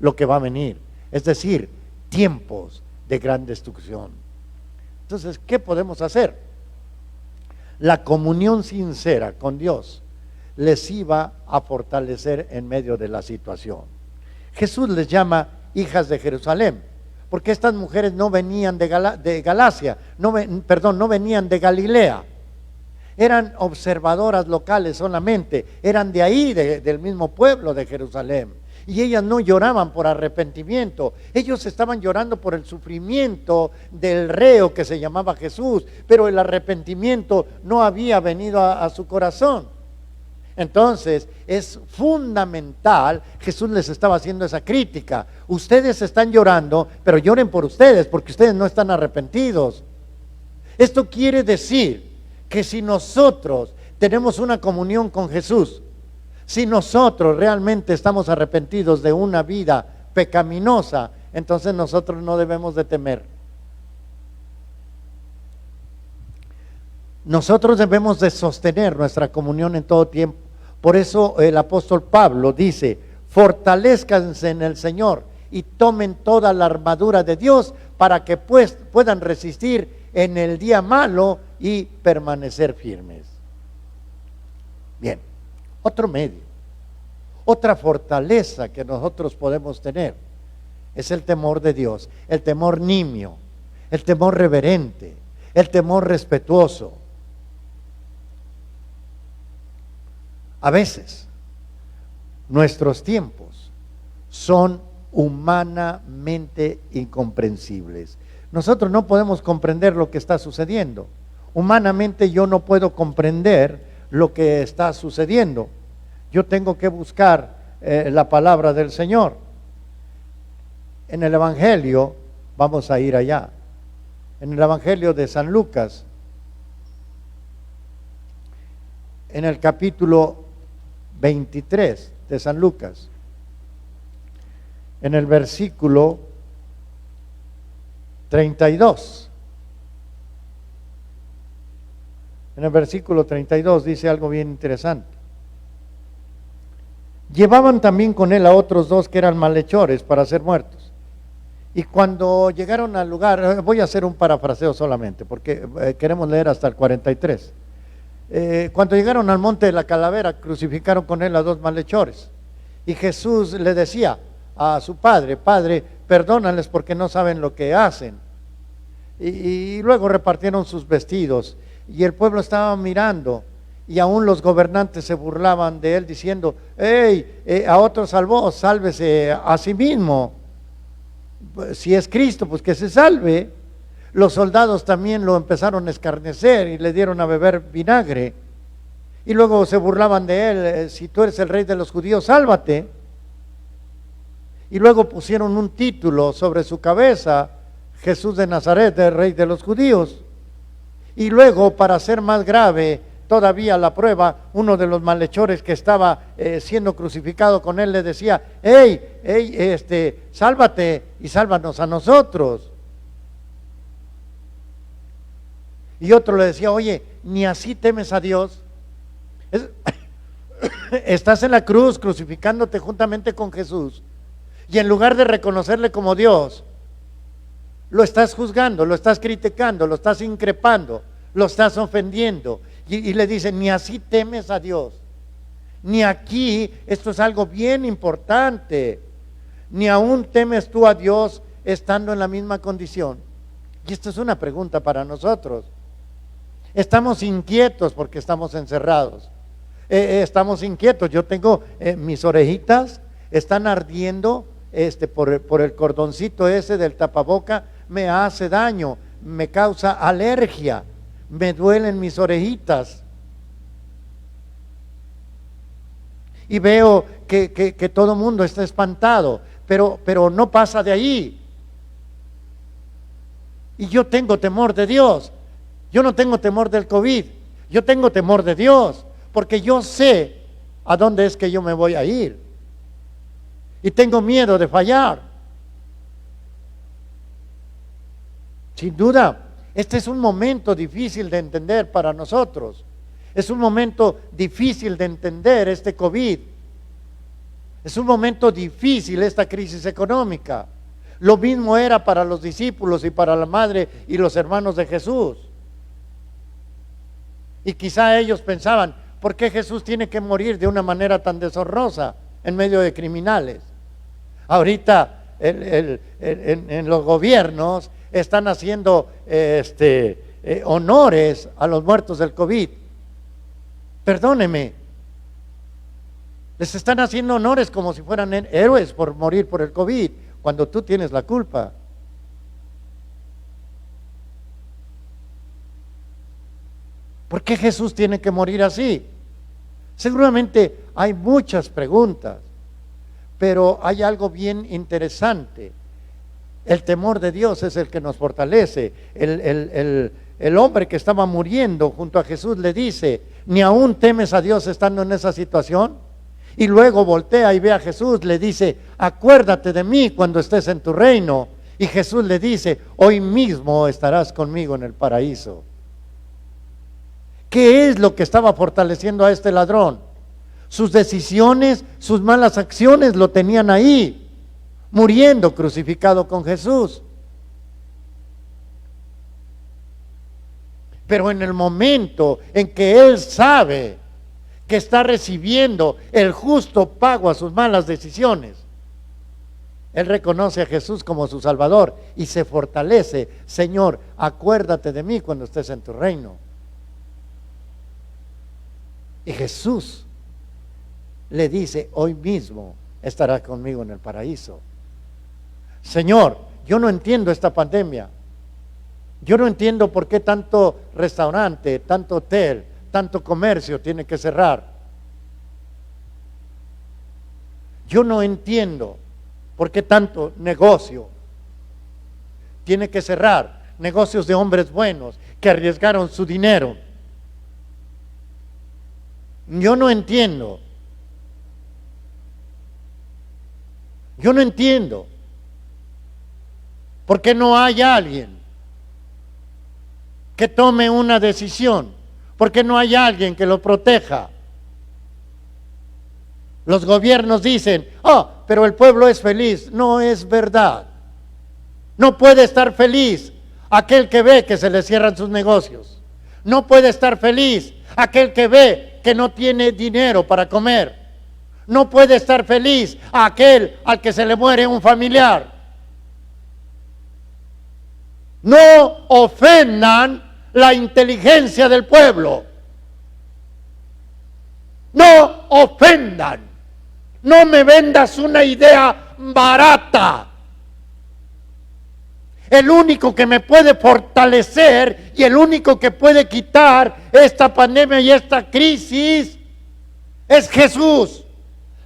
lo que va a venir, es decir, tiempos de gran destrucción. Entonces, ¿qué podemos hacer? La comunión sincera con Dios les iba a fortalecer en medio de la situación. Jesús les llama hijas de Jerusalén, porque estas mujeres no venían de Galacia, no venían de Galilea, eran observadoras locales solamente, eran de ahí, del mismo pueblo de Jerusalén. Y ellas no lloraban por arrepentimiento, ellos estaban llorando por el sufrimiento del reo que se llamaba Jesús, pero el arrepentimiento no había venido a su corazón. Entonces es fundamental, Jesús les estaba haciendo esa crítica: ustedes están llorando, pero lloren por ustedes, porque ustedes no están arrepentidos. Esto quiere decir que si nosotros tenemos una comunión con Jesús, si nosotros realmente estamos arrepentidos de una vida pecaminosa, entonces nosotros no debemos de temer. Nosotros debemos de sostener nuestra comunión en todo tiempo. Por eso el apóstol Pablo dice: fortalezcanse en el Señor y tomen toda la armadura de Dios para que pues puedan resistir en el día malo y permanecer firmes. Bien, otro medio, otra fortaleza que nosotros podemos tener es el temor de Dios, el temor nimio, el temor reverente, el temor respetuoso. A veces nuestros tiempos son humanamente incomprensibles. Nosotros no podemos comprender lo que está sucediendo. Humanamente yo no puedo comprender lo que está sucediendo. Yo tengo que buscar la palabra del Señor. En el Evangelio, vamos a ir allá, en el Evangelio de San Lucas, en el capítulo 23 de San Lucas, en el versículo 32. En el versículo 32 dice algo bien interesante. Llevaban también con él a otros dos que eran malhechores para ser muertos. Y cuando llegaron al lugar, voy a hacer un parafraseo solamente, porque queremos leer hasta el 43. Cuando llegaron al monte de la calavera, crucificaron con él a dos malhechores. Y Jesús le decía a su padre: Padre, perdónales porque no saben lo que hacen. Y luego repartieron sus vestidos. Y el pueblo estaba mirando, y aún los gobernantes se burlaban de él, diciendo: hey, a otro salvó, sálvese a sí mismo. Si es Cristo, pues que se salve. Los soldados también lo empezaron a escarnecer y le dieron a beber vinagre. Y luego se burlaban de él: si tú eres el rey de los judíos, sálvate. Y luego pusieron un título sobre su cabeza: Jesús de Nazaret, el rey de los judíos. Y luego, para hacer más grave todavía la prueba, uno de los malhechores que estaba siendo crucificado con él le decía: sálvate y sálvanos a nosotros. Y otro le decía: oye, ni así temes a Dios. Estás en la cruz crucificándote juntamente con Jesús, y en lugar de reconocerle como Dios, lo estás juzgando, lo estás criticando, lo estás increpando, lo estás ofendiendo. Y le dicen: ni así temes a Dios, ni aquí. Esto es algo bien importante. Ni aún temes tú a Dios estando en la misma condición. Y esto es una pregunta para nosotros. Estamos inquietos porque estamos encerrados. Estamos inquietos. Yo tengo mis orejitas están ardiendo por el cordoncito ese del tapaboca. Me hace daño, me causa alergia, me duelen mis orejitas. Y veo que todo el mundo está espantado, pero no pasa de ahí. Y yo tengo temor de Dios. Yo no tengo temor del COVID, yo tengo temor de Dios, porque yo sé a dónde es que yo me voy a ir. Y tengo miedo de fallar. Sin duda, este es un momento difícil de entender para nosotros. Es un momento difícil de entender este COVID. Es un momento difícil esta crisis económica. Lo mismo era para los discípulos y para la madre y los hermanos de Jesús. Y quizá ellos pensaban, ¿por qué Jesús tiene que morir de una manera tan deshonrosa en medio de criminales? Ahorita en los gobiernos están haciendo honores a los muertos del COVID. Perdóneme, les están haciendo honores como si fueran héroes por morir por el COVID, cuando tú tienes la culpa. ¿Por qué Jesús tiene que morir así? Seguramente hay muchas preguntas, pero hay algo bien interesante. El temor de Dios es el que nos fortalece. El hombre que estaba muriendo junto a Jesús le dice, ¿ni aún temes a Dios estando en esa situación? Y luego voltea y ve a Jesús, le dice, acuérdate de mí cuando estés en tu reino. Y Jesús le dice, hoy mismo estarás conmigo en el paraíso. ¿Qué es lo que estaba fortaleciendo a este ladrón? Sus decisiones, sus malas acciones lo tenían ahí, muriendo crucificado con Jesús. Pero en el momento en que él sabe que está recibiendo el justo pago a sus malas decisiones, él reconoce a Jesús como su Salvador y se fortalece. Señor, acuérdate de mí cuando estés en tu reino. Y Jesús le dice, hoy mismo estarás conmigo en el paraíso. Señor, yo no entiendo esta pandemia. Yo no entiendo por qué tanto restaurante, tanto hotel, tanto comercio tiene que cerrar. Yo no entiendo por qué tanto negocio tiene que cerrar. Negocios de hombres buenos que arriesgaron su dinero. Yo no entiendo. Yo no entiendo por qué no hay alguien que tome una decisión, por qué no hay alguien que lo proteja. Los gobiernos dicen, pero el pueblo es feliz. No es verdad. No puede estar feliz aquel que ve que se le cierran sus negocios. No puede estar feliz aquel que ve que no tiene dinero para comer. No puede estar feliz aquel al que se le muere un familiar. No ofendan la inteligencia del pueblo. No ofendan. No me vendas una idea barata. El único que me puede fortalecer y el único que puede quitar esta pandemia y esta crisis es Jesús.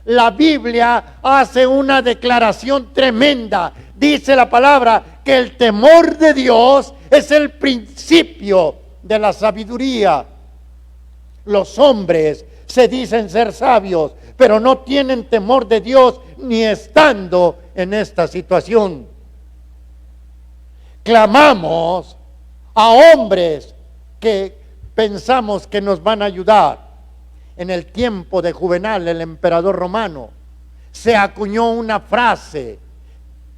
La Biblia hace una declaración tremenda. Dice la palabra que el temor de Dios es el principio de la sabiduría. Los hombres se dicen ser sabios, pero no tienen temor de Dios ni estando en esta situación. Clamamos a hombres que pensamos que nos van a ayudar. En el tiempo de Juvenal, el emperador romano, se acuñó una frase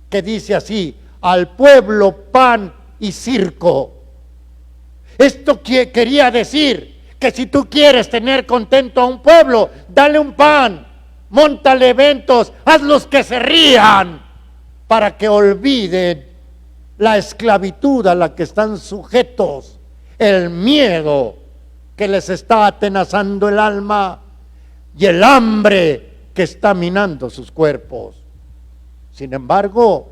que dice así: al pueblo pan y circo. Esto quería decir que si tú quieres tener contento a un pueblo, dale un pan, móntale eventos, hazlos que se rían para que olviden la esclavitud a la que están sujetos, el miedo que les está atenazando el alma y el hambre que está minando sus cuerpos. Sin embargo,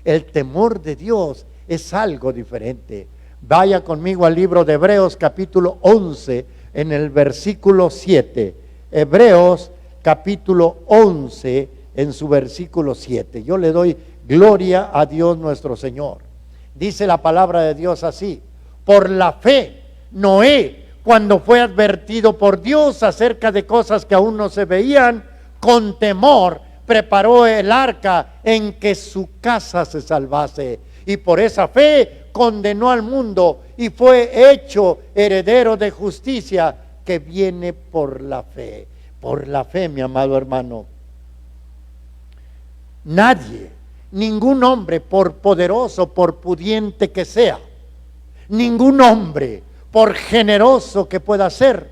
el temor de Dios es algo diferente. Vaya conmigo al libro de Hebreos capítulo 11 en el versículo 7. Hebreos capítulo 11 en su versículo 7. Yo le doy gloria a Dios nuestro Señor. Dice la palabra de Dios así: por la fe, Noé, cuando fue advertido por Dios acerca de cosas que aún no se veían, con temor preparó el arca en que su casa se salvase, y por esa fe condenó al mundo y fue hecho heredero de justicia que viene por la fe. Por la fe, mi amado hermano. Nadie, ningún hombre, por poderoso, por pudiente que sea, ningún hombre, por generoso que pueda ser,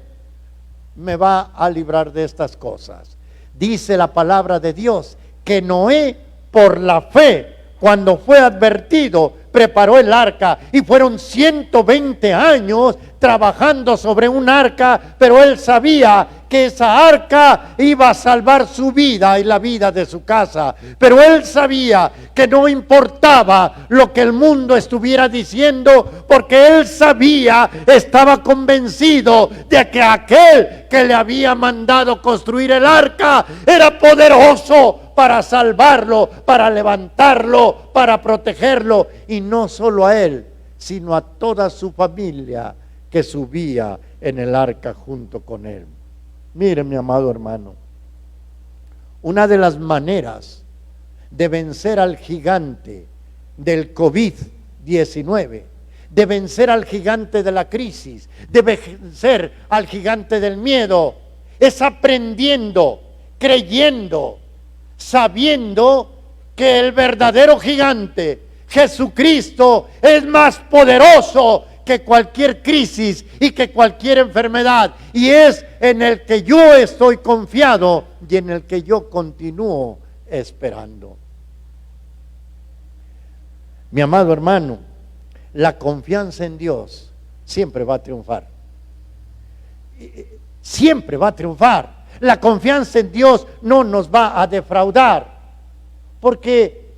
me va a librar de estas cosas. Dice la palabra de Dios que Noé, por la fe, cuando fue advertido, preparó el arca, y fueron 120 años trabajando sobre un arca, pero él sabía que esa arca iba a salvar su vida y la vida de su casa. Pero él sabía que no importaba lo que el mundo estuviera diciendo, porque él sabía, estaba convencido de que aquel que le había mandado construir el arca era poderoso para salvarlo, para levantarlo, para protegerlo, y no solo a él, sino a toda su familia que subía en el arca junto con él. Mire, mi amado hermano, una de las maneras de vencer al gigante del COVID-19, de vencer al gigante de la crisis, de vencer al gigante del miedo, es aprendiendo, creyendo, sabiendo que el verdadero gigante, Jesucristo, es más poderoso que cualquier crisis y que cualquier enfermedad, y es en el que yo estoy confiado y en el que yo continúo esperando. Mi amado hermano, la confianza en Dios siempre va a triunfar. Siempre va a triunfar. La confianza en Dios no nos va a defraudar, porque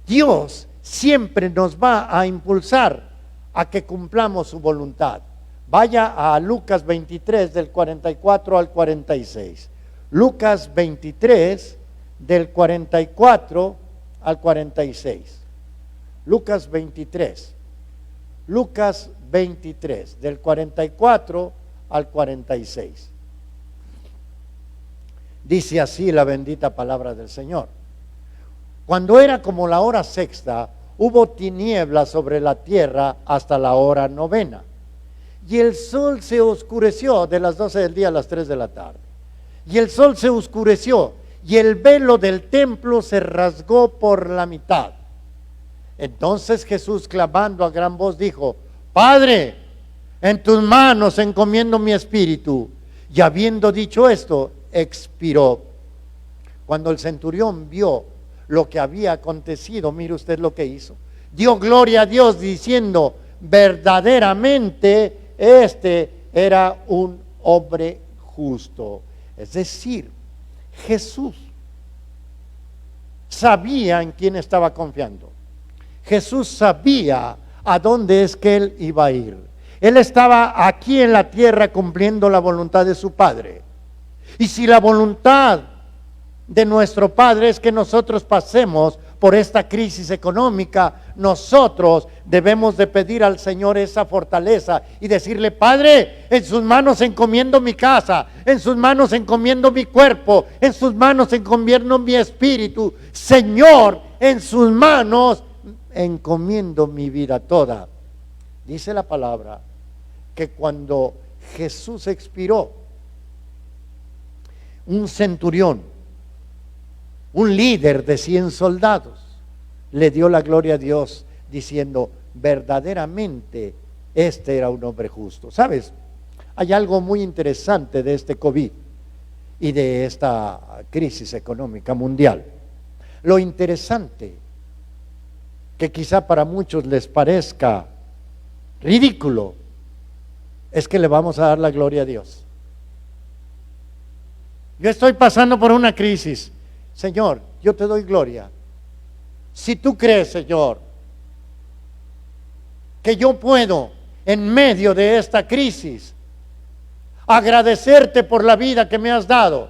Dios siempre nos va a impulsar a que cumplamos su voluntad. Vaya a Lucas 23 del 44 al 46. Lucas 23 del 44 al 46. Lucas 23. Lucas 23 del 44 al 46. Dice así la bendita palabra del Señor. Cuando era como la hora sexta, hubo tinieblas sobre la tierra hasta la hora novena. Y el sol se oscureció de las 12 del día a las 3 de la tarde. Y el sol se oscureció y el velo del templo se rasgó por la mitad. Entonces Jesús, clamando a gran voz, dijo: Padre, en tus manos encomiendo mi espíritu. Y habiendo dicho esto, expiró. Cuando el centurión vio lo que había acontecido, mire usted lo que hizo. Dio gloria a Dios diciendo: verdaderamente este era un hombre justo. Es decir, Jesús sabía en quién estaba confiando. Jesús sabía a dónde es que él iba a ir. Él estaba aquí en la tierra cumpliendo la voluntad de su Padre. Y si la voluntad de nuestro Padre es que nosotros pasemos por esta crisis económica, nosotros debemos de pedir al Señor esa fortaleza y decirle: Padre, en sus manos encomiendo mi casa, en sus manos encomiendo mi cuerpo, en sus manos encomiendo mi espíritu. Señor, en sus manos encomiendo mi vida toda. Dice la palabra que cuando Jesús expiró, un centurión, un líder de 100 soldados, le dio la gloria a Dios diciendo: verdaderamente este era un hombre justo. ¿Sabes? Hay algo muy interesante de este COVID y de esta crisis económica mundial. Lo interesante, que quizá para muchos les parezca ridículo, es que le vamos a dar la gloria a Dios. Yo estoy pasando por una crisis. Señor, yo te doy gloria. Si tú crees, Señor, que yo puedo, en medio de esta crisis, agradecerte por la vida que me has dado,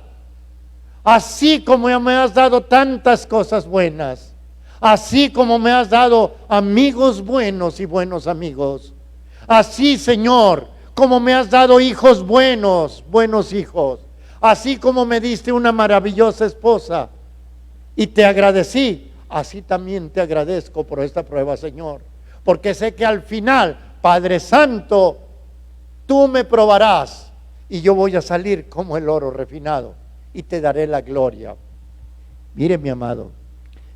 así como me has dado tantas cosas buenas, así como me has dado amigos buenos y buenos amigos, así, Señor, como me has dado hijos buenos, buenos hijos, así como me diste una maravillosa esposa y te agradecí, así también te agradezco por esta prueba, Señor, porque sé que al final, Padre Santo, tú me probarás y yo voy a salir como el oro refinado y te daré la gloria. Mire, mi amado,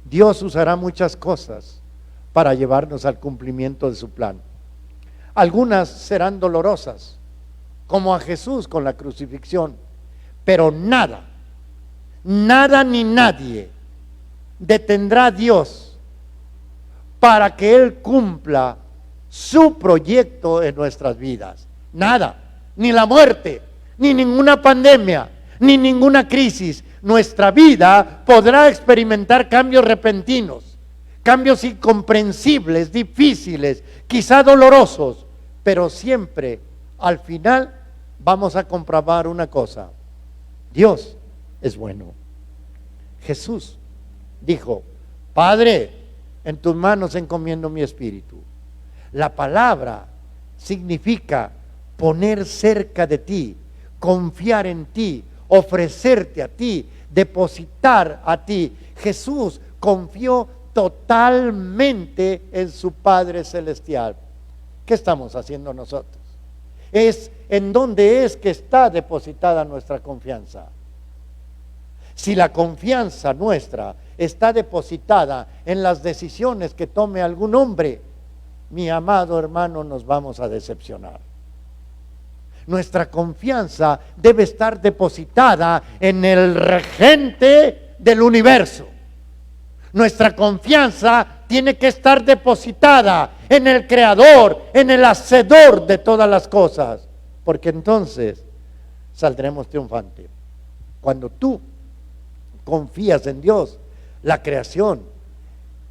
Dios usará muchas cosas para llevarnos al cumplimiento de su plan. Algunas serán dolorosas, como a Jesús con la crucifixión, pero nada ni nadie detendrá a Dios para que Él cumpla su proyecto en nuestras vidas. Nada, ni la muerte, ni ninguna pandemia, ni ninguna crisis. Nuestra vida podrá experimentar cambios repentinos, cambios incomprensibles, difíciles, quizá dolorosos, pero siempre al final vamos a comprobar una cosa: Dios es bueno. Jesús dijo: Padre, en tus manos encomiendo mi espíritu. La palabra significa poner cerca de ti, confiar en ti, ofrecerte a ti, depositar a ti. Jesús confió totalmente en su Padre Celestial. ¿Qué estamos haciendo nosotros? ¿En dónde es que está depositada nuestra confianza? Si la confianza nuestra está depositada en las decisiones que tome algún hombre, mi amado hermano, nos vamos a decepcionar. Nuestra confianza debe estar depositada en el regente del universo. Nuestra confianza tiene que estar depositada en el creador, en el hacedor de todas las cosas, porque entonces saldremos triunfantes. Cuando tú confías en Dios, la creación,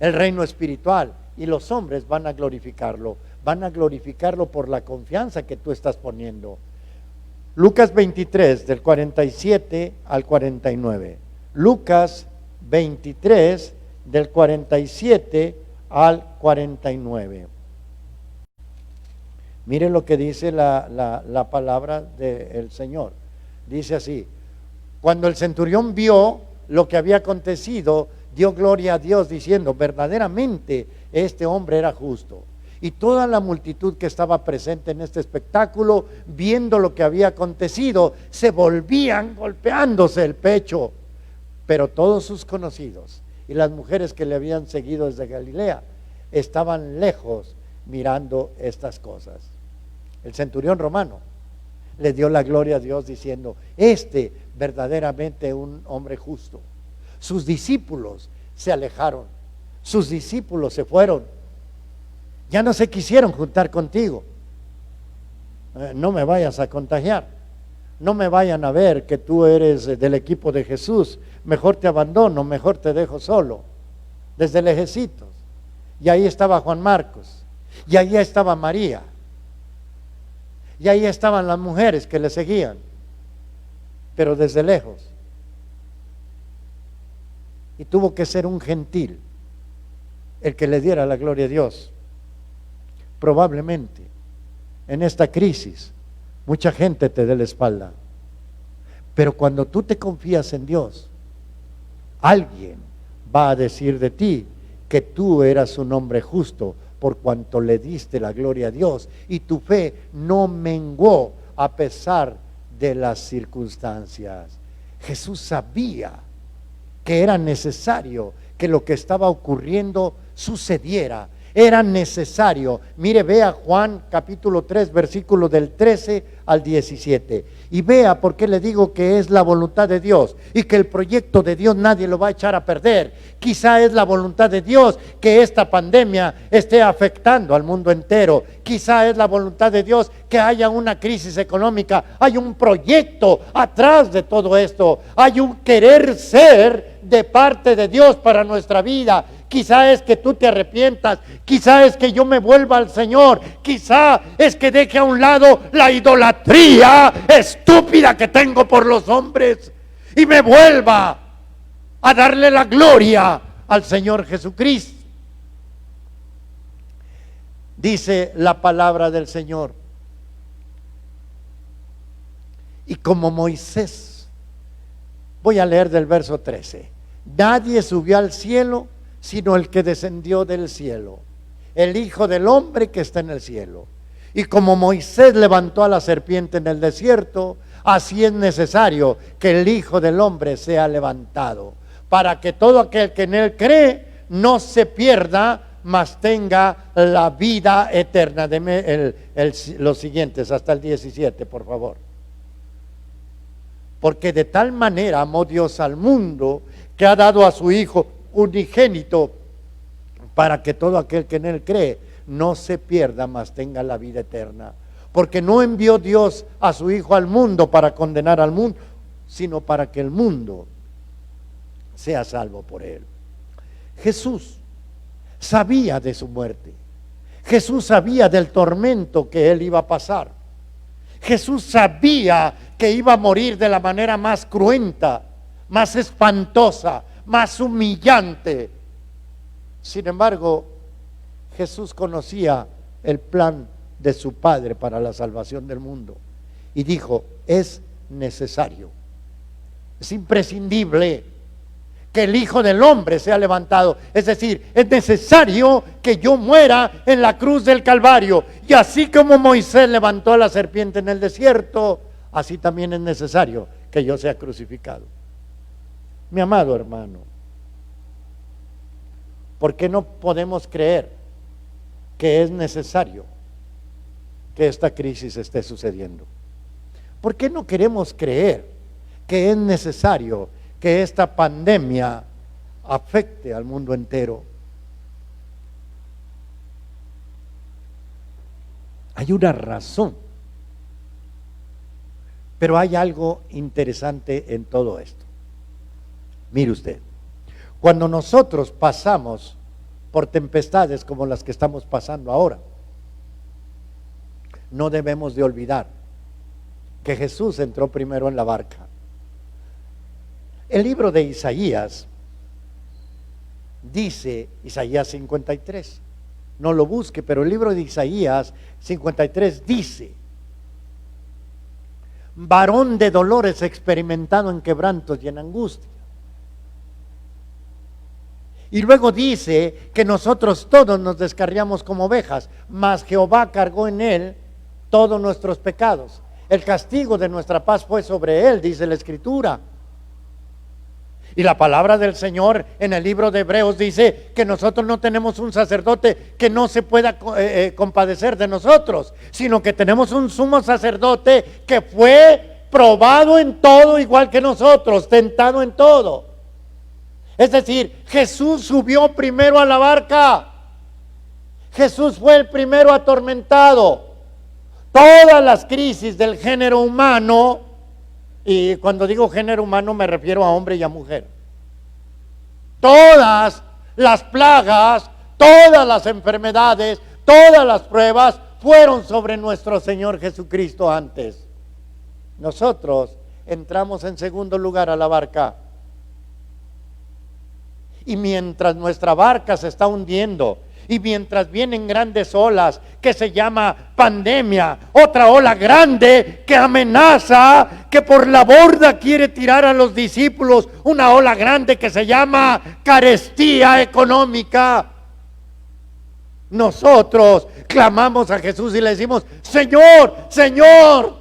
el reino espiritual y los hombres van a glorificarlo por la confianza que tú estás poniendo. Lucas 23 del 47 al 49. Lucas 23 del 47 al 49. Mire lo que dice la palabra del Señor. Dice así: cuando el centurión vio lo que había acontecido, dio gloria a Dios diciendo: verdaderamente este hombre era justo. Y toda la multitud que estaba presente en este espectáculo, viendo lo que había acontecido, se volvían golpeándose el pecho. Pero todos sus conocidos y las mujeres que le habían seguido desde Galilea estaban lejos mirando estas cosas. El centurión romano le dio la gloria a Dios diciendo: este verdaderamente un hombre justo. Sus discípulos se alejaron, sus discípulos se fueron, ya no se quisieron juntar contigo. No me vayas a contagiar, no me vayan a ver que tú eres del equipo de Jesús, mejor te abandono, mejor te dejo solo. Desde lejecitos. Y ahí estaba Juan Marcos, y ahí estaba María, y ahí estaban las mujeres que le seguían, pero desde lejos. Y tuvo que ser un gentil el que le diera la gloria a Dios. Probablemente en esta crisis mucha gente te dé la espalda, pero cuando tú te confías en Dios, alguien va a decir de ti que tú eras un hombre justo por cuanto le diste la gloria a Dios y tu fe no menguó a pesar de las circunstancias. Jesús sabía que era necesario que lo que estaba ocurriendo sucediera. Era necesario. Mire, vea Juan capítulo 3, versículo del 13 al 17. Y vea por qué le digo que es la voluntad de Dios y que el proyecto de Dios nadie lo va a echar a perder. Quizá es la voluntad de Dios que esta pandemia esté afectando al mundo entero. Quizá es la voluntad de Dios que haya una crisis económica. Hay un proyecto atrás de todo esto. Hay un querer ser de parte de Dios para nuestra vida. Quizá es que tú te arrepientas, quizá es que yo me vuelva al Señor, quizá es que deje a un lado la idolatría estúpida que tengo por los hombres y me vuelva a darle la gloria al Señor Jesucristo. Dice la palabra del Señor: y como Moisés, voy a leer del verso 13, nadie subió al cielo sino el que descendió del cielo, el Hijo del Hombre que está en el cielo. Y como Moisés levantó a la serpiente en el desierto, así es necesario que el Hijo del Hombre sea levantado, para que todo aquel que en él cree no se pierda, mas tenga la vida eterna. Deme los siguientes, hasta el 17, por favor. Porque de tal manera amó Dios al mundo, que ha dado a su Hijo unigénito, para que todo aquel que en él cree no se pierda, mas tenga la vida eterna. Porque no envió Dios a su Hijo al mundo para condenar al mundo, sino para que el mundo sea salvo por él. Jesús sabía de su muerte. Jesús sabía del tormento que él iba a pasar. Jesús sabía que iba a morir de la manera más cruenta, más espantosa, más humillante. Sin embargo, Jesús conocía el plan de su Padre para la salvación del mundo y dijo: es necesario, es imprescindible que el Hijo del Hombre sea levantado. Es decir, es necesario que yo muera en la cruz del Calvario. Y así como Moisés levantó a la serpiente en el desierto, así también es necesario que yo sea crucificado. Mi amado hermano, ¿por qué no podemos creer que es necesario que esta crisis esté sucediendo? ¿Por qué no queremos creer que es necesario que esta pandemia afecte al mundo entero? Hay una razón, pero hay algo interesante en todo esto. Mire usted, cuando nosotros pasamos por tempestades como las que estamos pasando ahora, no debemos de olvidar que Jesús entró primero en la barca. El libro de Isaías dice, Isaías 53, no lo busque, pero el libro de Isaías 53 dice: varón de dolores, experimentado en quebrantos y en angustia. Y luego dice que nosotros todos nos descarriamos como ovejas, mas Jehová cargó en él todos nuestros pecados. El castigo de nuestra paz fue sobre él, dice la Escritura. Y la palabra del Señor en el libro de Hebreos dice que nosotros no tenemos un sacerdote que no se pueda compadecer de nosotros, sino que tenemos un sumo sacerdote que fue probado en todo igual que nosotros, tentado en todo. Es decir, Jesús subió primero a la barca. Jesús fue el primero atormentado. Todas las crisis del género humano, y cuando digo género humano me refiero a hombre y a mujer, todas las plagas, todas las enfermedades, todas las pruebas fueron sobre nuestro Señor Jesucristo antes. Nosotros entramos en segundo lugar a la barca, y mientras nuestra barca se está hundiendo, y mientras vienen grandes olas que se llama pandemia, otra ola grande que amenaza, que por la borda quiere tirar a los discípulos, una ola grande que se llama carestía económica, nosotros clamamos a Jesús y le decimos: Señor, Señor,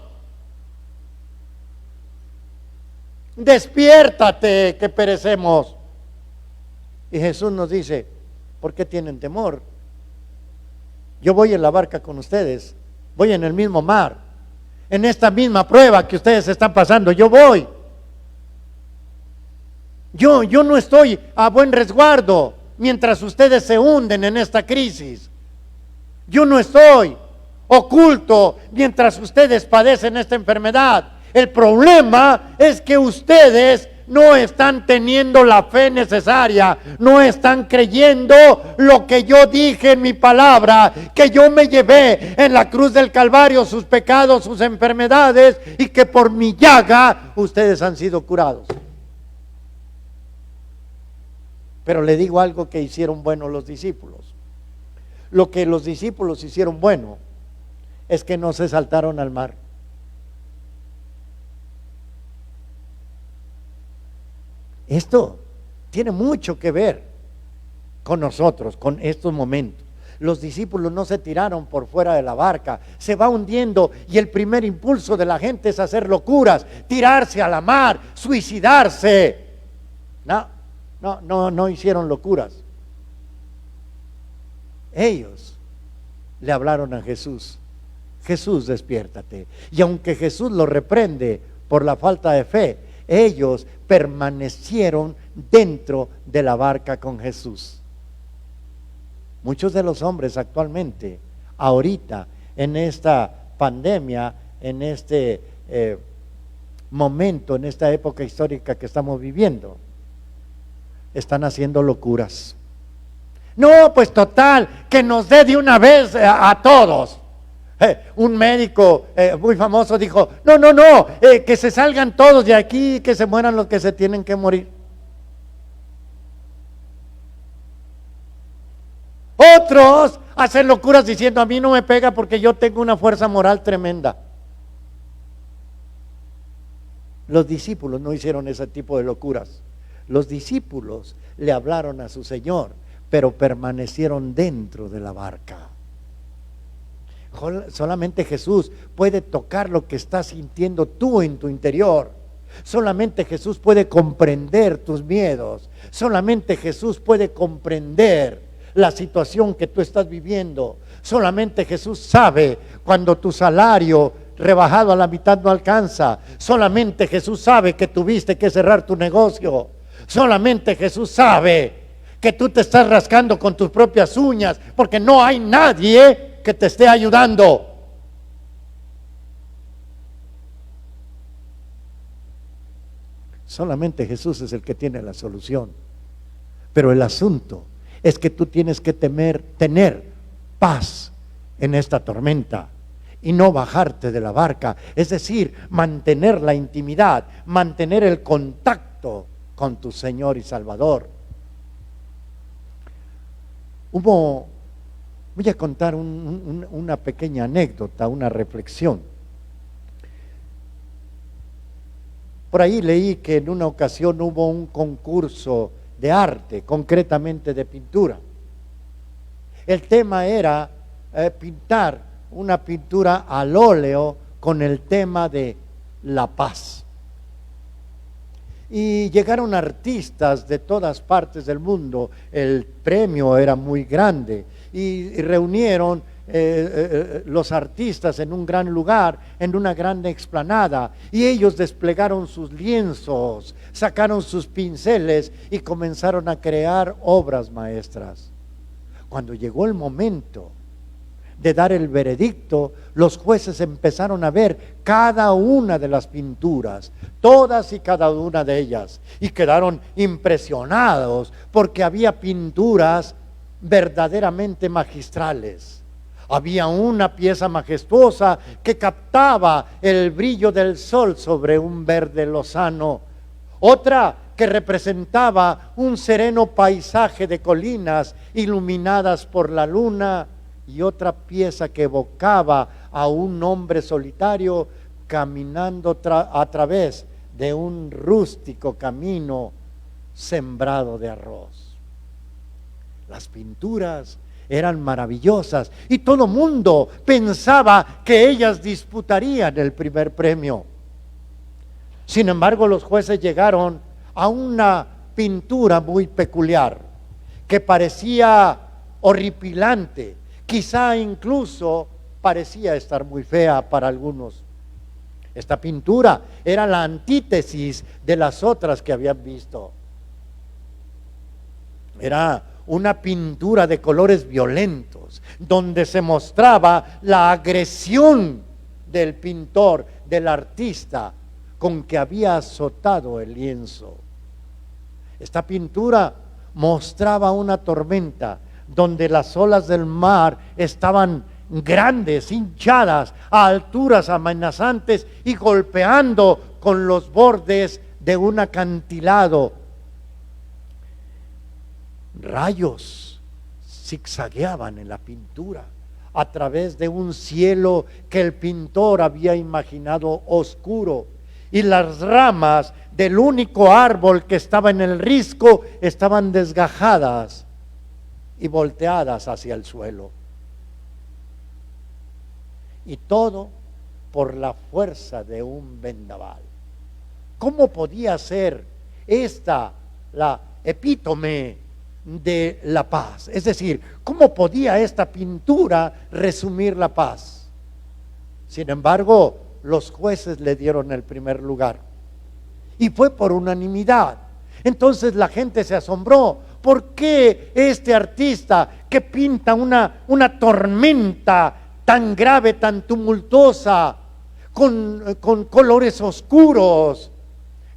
despiértate que perecemos. Y Jesús nos dice: ¿por qué tienen temor? Yo voy en la barca con ustedes, voy en el mismo mar, en esta misma prueba que ustedes están pasando, yo voy. Yo no estoy a buen resguardo mientras ustedes se hunden en esta crisis. Yo no estoy oculto mientras ustedes padecen esta enfermedad. El problema es que ustedes no están teniendo la fe necesaria, no están creyendo lo que yo dije en mi palabra, que yo me llevé en la cruz del Calvario sus pecados, sus enfermedades, y que por mi llaga ustedes han sido curados. Pero le digo algo que hicieron bueno los discípulos. Lo que los discípulos hicieron bueno es que no se saltaron al mar. Esto tiene mucho que ver con nosotros, con estos momentos. Los discípulos no se tiraron por fuera de la barca, se va hundiendo y el primer impulso de la gente es hacer locuras, tirarse a la mar, suicidarse. No, no hicieron locuras. Ellos le hablaron a Jesús: Jesús, despiértate. Y aunque Jesús lo reprende por la falta de fe, ellos permanecieron dentro de la barca con Jesús. Muchos de los hombres actualmente, ahorita, en esta pandemia, en este momento, en esta época histórica que estamos viviendo, están haciendo locuras. No, pues total, que nos dé de una vez a todos. Un médico muy famoso dijo: no, que se salgan todos de aquí, que se mueran los que se tienen que morir. Otros hacen locuras diciendo: a mí no me pega porque yo tengo una fuerza moral tremenda. Los discípulos no hicieron ese tipo de locuras. Los discípulos le hablaron a su Señor, pero permanecieron dentro de la barca. Solamente Jesús puede tocar lo que estás sintiendo tú en tu interior. Solamente Jesús puede comprender tus miedos. Solamente Jesús puede comprender la situación que tú estás viviendo. Solamente Jesús sabe cuando tu salario rebajado a la mitad no alcanza. Solamente Jesús sabe que tuviste que cerrar tu negocio. Solamente Jesús sabe que tú te estás rascando con tus propias uñas porque no hay nadie que te esté ayudando. Solamente Jesús es el que tiene la solución. Pero el asunto es que tú tienes que tener paz en esta tormenta y no bajarte de la barca, es decir, mantener la intimidad, mantener el contacto con tu Señor y Salvador. Voy a contar una pequeña anécdota, una reflexión. Por ahí leí que en una ocasión hubo un concurso de arte, concretamente de pintura. El tema era pintar una pintura al óleo con el tema de la paz. Y llegaron artistas de todas partes del mundo. El premio era muy grande y reunieron los artistas en un gran lugar, en una gran explanada, y ellos desplegaron sus lienzos, sacaron sus pinceles y comenzaron a crear obras maestras. Cuando llegó el momento de dar el veredicto, los jueces empezaron a ver cada una de las pinturas, todas y cada una de ellas, y quedaron impresionados porque había pinturas verdaderamente magistrales. Había una pieza majestuosa que captaba el brillo del sol sobre un verde lozano, otra que representaba un sereno paisaje de colinas iluminadas por la luna, y otra pieza que evocaba a un hombre solitario caminando a través de un rústico camino sembrado de arroz. Las pinturas eran maravillosas y todo mundo pensaba que ellas disputarían el primer premio. Sin embargo, los jueces llegaron a una pintura muy peculiar que parecía horripilante, quizá incluso parecía estar muy fea para algunos. Esta pintura era la antítesis de las otras que habían visto. Era una pintura de colores violentos, donde se mostraba la agresión del pintor, del artista, con que había azotado el lienzo. Esta pintura mostraba una tormenta, donde las olas del mar estaban grandes, hinchadas, a alturas amenazantes y golpeando con los bordes de un acantilado. Rayos zigzagueaban en la pintura a través de un cielo que el pintor había imaginado oscuro, y las ramas del único árbol que estaba en el risco estaban desgajadas y volteadas hacia el suelo. Y todo por la fuerza de un vendaval. ¿Cómo podía ser esta epítome de la paz. Es decir, ¿cómo podía esta pintura resumir la paz? Sin embargo, los jueces le dieron el primer lugar y fue por unanimidad. Entonces la gente se asombró. ¿Por qué este artista que pinta una tormenta tan grave, tan tumultuosa, con colores oscuros,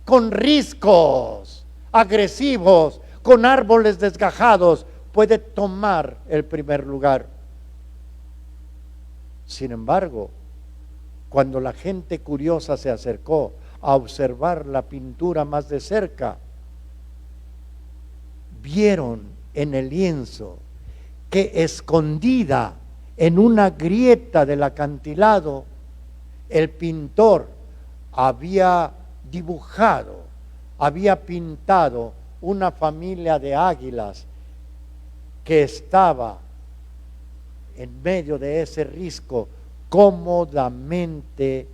con riscos agresivos, con árboles desgajados, puede tomar el primer lugar? Sin embargo, cuando la gente curiosa se acercó a observar la pintura más de cerca, vieron en el lienzo que escondida en una grieta del acantilado, el pintor había dibujado, había pintado una familia de águilas que estaba en medio de ese risco, cómodamente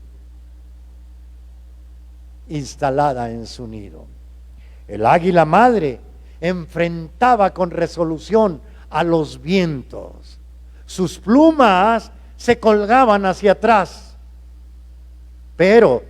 instalada en su nido. El águila madre enfrentaba con resolución a los vientos. Sus plumas se colgaban hacia atrás, pero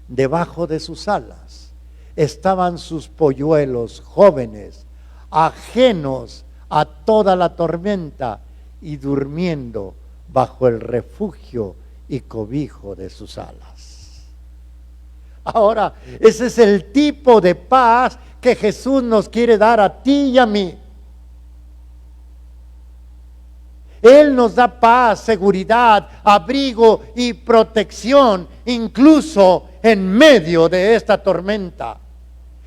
debajo de sus alas estaban sus polluelos jóvenes, ajenos a toda la tormenta y durmiendo bajo el refugio y cobijo de sus alas. Ahora, ese es el tipo de paz que Jesús nos quiere dar a ti y a mí. Él nos da paz, seguridad, abrigo y protección, incluso en medio de esta tormenta.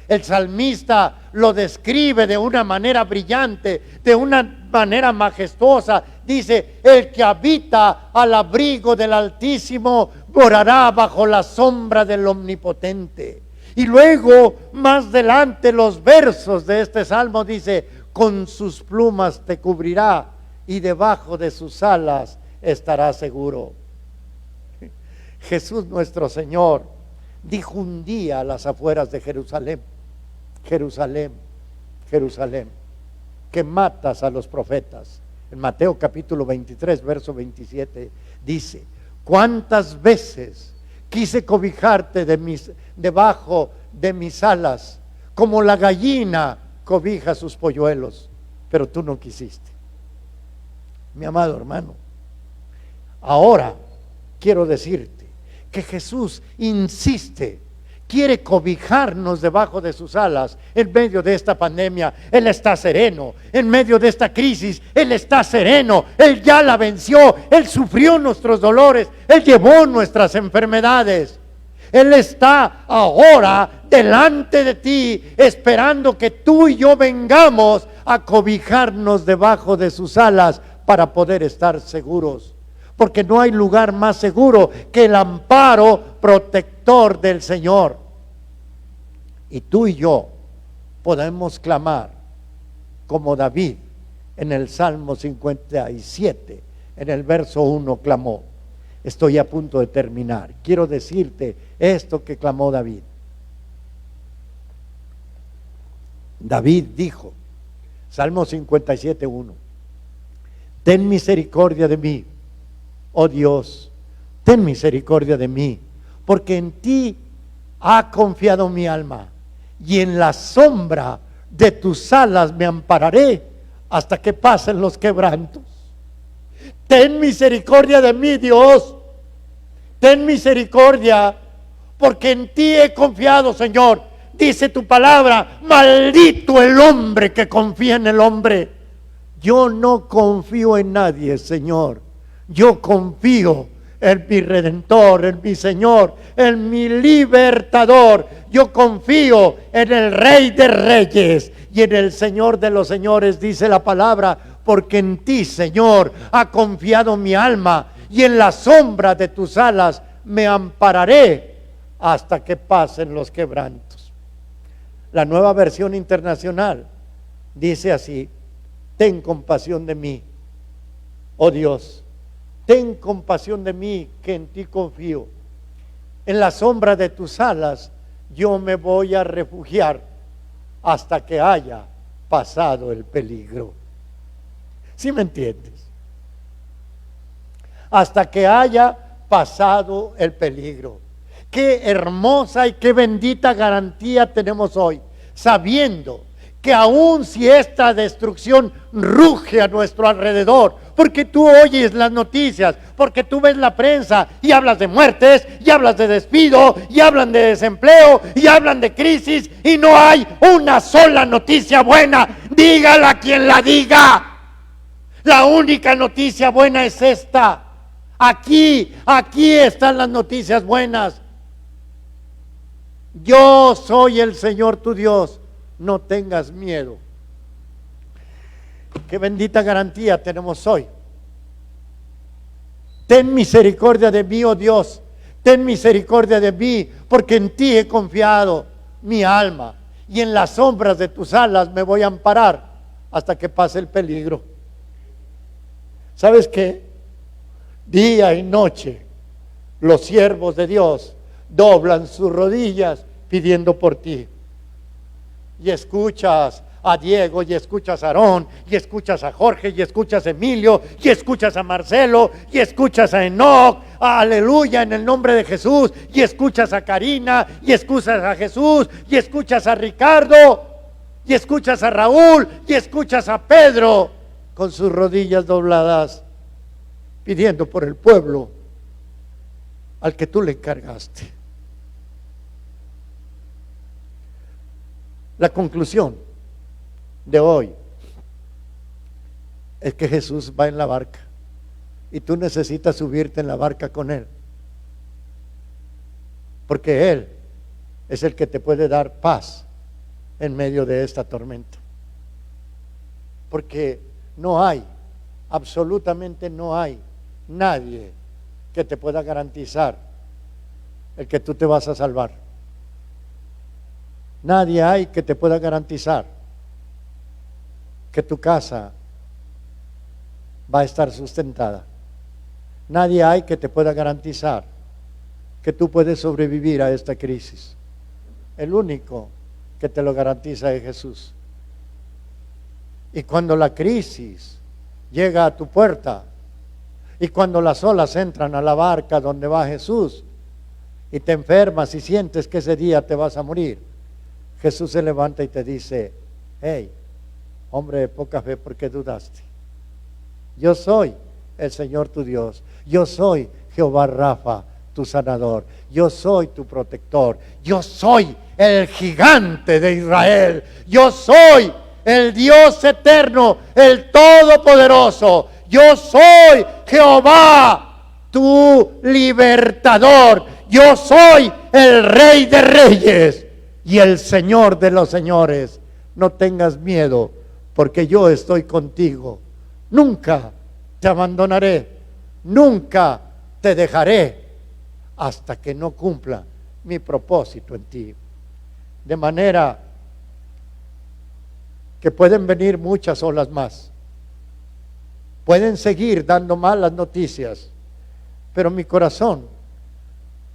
El salmista lo describe de una manera brillante, de una manera majestuosa. Dice: el que habita al abrigo del Altísimo morará bajo la sombra del Omnipotente. Y luego, más adelante, los versos de este salmo dice: con sus plumas te cubrirá y debajo de sus alas estarás seguro. Jesús nuestro Señor dijo un día a las afueras de Jerusalén: Jerusalén, Jerusalén, que matas a los profetas. En Mateo capítulo 23, verso 27 dice: cuántas veces quise cobijarte debajo de mis alas, como la gallina cobija sus polluelos, pero tú no quisiste. Mi amado hermano, ahora quiero decirte que Jesús insiste, quiere cobijarnos debajo de sus alas en medio de esta pandemia. Él está sereno en medio de esta crisis. Él está sereno, Él ya la venció, Él sufrió nuestros dolores, Él llevó nuestras enfermedades. Él está ahora delante de ti, esperando que tú y yo vengamos a cobijarnos debajo de sus alas para poder estar seguros, porque no hay lugar más seguro que el amparo protector del Señor. Y tú y yo podemos clamar como David en el Salmo 57, en el verso 1 clamó. Estoy a punto de terminar. Quiero decirte esto que clamó David. David dijo, Salmo 57, 1: ten misericordia de mí, oh Dios, ten misericordia de mí, porque en ti ha confiado mi alma, y en la sombra de tus alas me ampararé hasta que pasen los quebrantos. Ten misericordia de mí, Dios, ten misericordia, porque en ti he confiado, Señor. Dice tu palabra: maldito el hombre que confía en el hombre. Yo no confío en nadie, Señor. Yo confío en mi Redentor, en mi Señor, en mi Libertador. Yo confío en el Rey de Reyes y en el Señor de los Señores, dice la palabra, porque en ti, Señor, ha confiado mi alma, y en la sombra de tus alas me ampararé hasta que pasen los quebrantos. La Nueva Versión Internacional dice así: ten compasión de mí, oh Dios, ten compasión de mí, que en ti confío. En la sombra de tus alas yo me voy a refugiar hasta que haya pasado el peligro. ¿Sí me entiendes? Hasta que haya pasado el peligro. Qué hermosa y qué bendita garantía tenemos hoy, sabiendo que aun si esta destrucción ruge a nuestro alrededor, porque tú oyes las noticias, porque tú ves la prensa y hablas de muertes, y hablas de despido, y hablan de desempleo, y hablan de crisis, y no hay una sola noticia buena, dígala quien la diga. La única noticia buena es esta. Aquí están las noticias buenas. Yo soy el Señor tu Dios, no tengas miedo. Qué bendita garantía tenemos hoy. Ten misericordia de mí, oh Dios, ten misericordia de mí, porque en ti he confiado mi alma, y en las sombras de tus alas me voy a amparar hasta que pase el peligro. ¿Sabes qué? Día y noche los siervos de Dios doblan sus rodillas pidiendo por ti. Y escuchas a Diego, y escuchas a Aarón, y escuchas a Jorge, y escuchas a Emilio, y escuchas a Marcelo, y escuchas a Enoch, aleluya, en el nombre de Jesús, y escuchas a Karina, y escuchas a Jesús, y escuchas a Ricardo, y escuchas a Raúl, y escuchas a Pedro con sus rodillas dobladas pidiendo por el pueblo al que tú le encargaste. La conclusión de hoy es que Jesús va en la barca y tú necesitas subirte en la barca con Él, porque Él es el que te puede dar paz en medio de esta tormenta, porque no hay, absolutamente no hay nadie que te pueda garantizar el que tú te vas a salvar. Nadie hay que te pueda garantizar que tu casa va a estar sustentada. Nadie hay que te pueda garantizar que tú puedes sobrevivir a esta crisis. El único que te lo garantiza es Jesús. Y cuando la crisis llega a tu puerta, y cuando las olas entran a la barca donde va Jesús, y te enfermas y sientes que ese día te vas a morir, Jesús se levanta y te dice: hey, hombre de poca fe, ¿por qué dudaste? Yo soy el Señor tu Dios, yo soy Jehová Rafa, tu sanador, yo soy tu protector, yo soy el gigante de Israel, yo soy el Dios eterno, el todopoderoso, yo soy Jehová, tu libertador, yo soy el Rey de Reyes y el Señor de los señores. No tengas miedo, porque yo estoy contigo. Nunca te abandonaré, nunca te dejaré hasta que no cumpla mi propósito en ti. De manera que pueden venir muchas olas más, pueden seguir dando malas noticias, pero mi corazón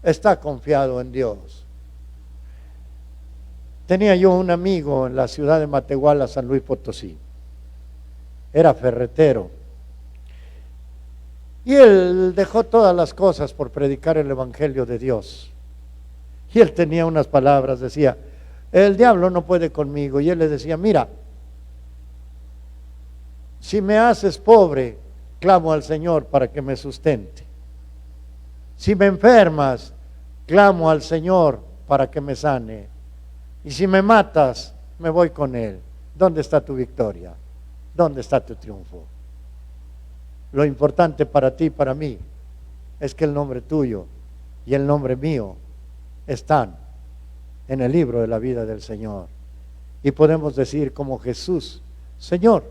está confiado en Dios. Tenía yo un amigo en la ciudad de Matehuala, San Luis Potosí. Era ferretero. Y él dejó todas las cosas por predicar el Evangelio de Dios. Y él tenía unas palabras, decía: el diablo no puede conmigo. Y él le decía: mira, si me haces pobre, clamo al Señor para que me sustente. Si me enfermas, clamo al Señor para que me sane. Y si me matas, me voy con Él. ¿Dónde está tu victoria? ¿Dónde está tu triunfo? Lo importante para ti y para mí es que el nombre tuyo y el nombre mío están en el libro de la vida del Señor. Y podemos decir como Jesús: Señor,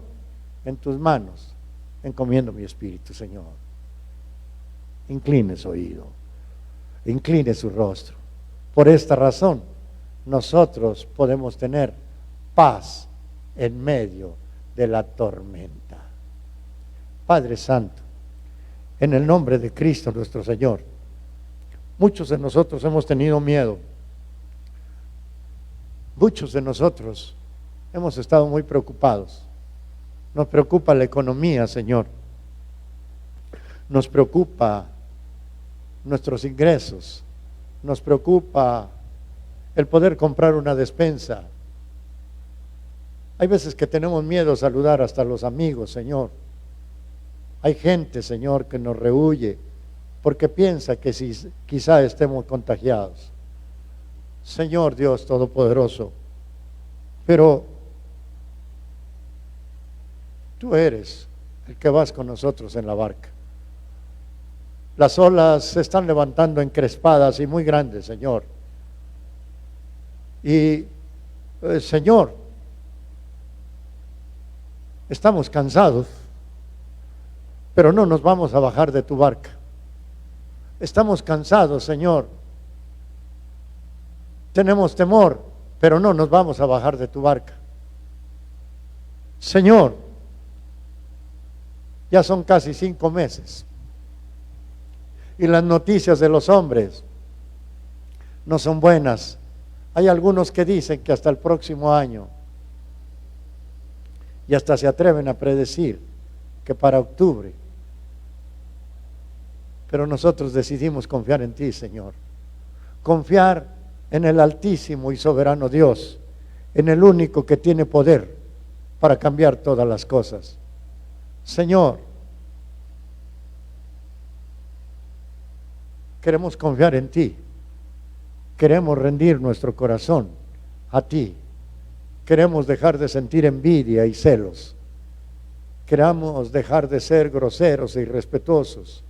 en tus manos encomiendo mi espíritu, Señor. Incline su oído, incline su rostro. Por esta razón, nosotros podemos tener paz en medio de la tormenta. Padre Santo, en el nombre de Cristo nuestro Señor, muchos de nosotros hemos tenido miedo. Muchos de nosotros hemos estado muy preocupados. Nos preocupa la economía, Señor. Nos preocupa nuestros ingresos. Nos preocupa el poder comprar una despensa. Hay veces que tenemos miedo a saludar hasta a los amigos, Señor. Hay gente, Señor, que nos rehúye porque piensa que quizá estemos contagiados. Señor Dios Todopoderoso, pero Tú eres el que vas con nosotros en la barca. Las olas se están levantando encrespadas y muy grandes, Señor. Y, Señor, estamos cansados, pero no nos vamos a bajar de tu barca. Estamos cansados, Señor. Tenemos temor, pero no nos vamos a bajar de tu barca. Señor, ya son casi 5 meses y las noticias de los hombres no son buenas. Hay algunos que dicen que hasta el próximo año, y hasta se atreven a predecir que para octubre. Pero nosotros decidimos confiar en ti, Señor. Confiar en el Altísimo y Soberano Dios, en el único que tiene poder para cambiar todas las cosas. Señor, queremos confiar en ti. Queremos rendir nuestro corazón a ti. Queremos dejar de sentir envidia y celos. Queremos dejar de ser groseros e irrespetuosos.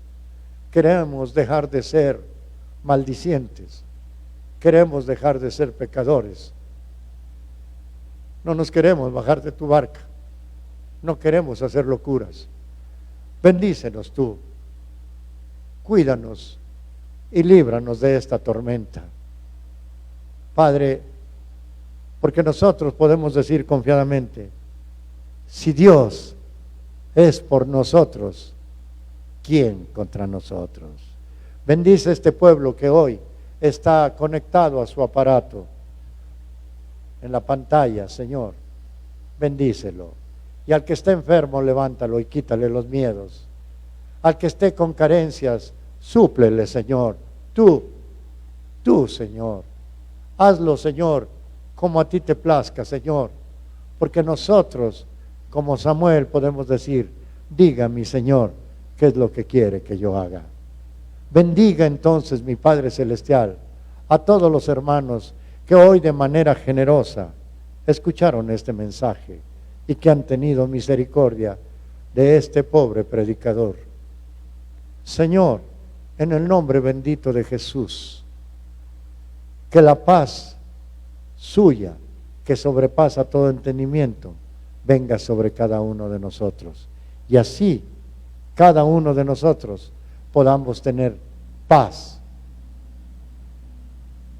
Queremos dejar de ser maldicientes. Queremos dejar de ser pecadores. No nos queremos bajar de tu barca. No queremos hacer locuras. Bendícenos tú. Cuídanos y líbranos de esta tormenta. Padre, porque nosotros podemos decir confiadamente, si Dios es por nosotros, ¿quién contra nosotros? Bendice este pueblo que hoy está conectado a su aparato en la pantalla, Señor. Bendícelo. Y al que esté enfermo, levántalo y quítale los miedos. Al que esté con carencias, súplele, Señor. Tú, Señor. Hazlo, Señor, como a ti te plazca, Señor. Porque nosotros, como Samuel, podemos decir, diga mi Señor, ¿qué es lo que quiere que yo haga? Bendiga entonces, mi Padre Celestial, a todos los hermanos que hoy de manera generosa escucharon este mensaje y que han tenido misericordia de este pobre predicador. Señor, en el nombre bendito de Jesús, que la paz suya, que sobrepasa todo entendimiento, venga sobre cada uno de nosotros. Y así, cada uno de nosotros podamos tener paz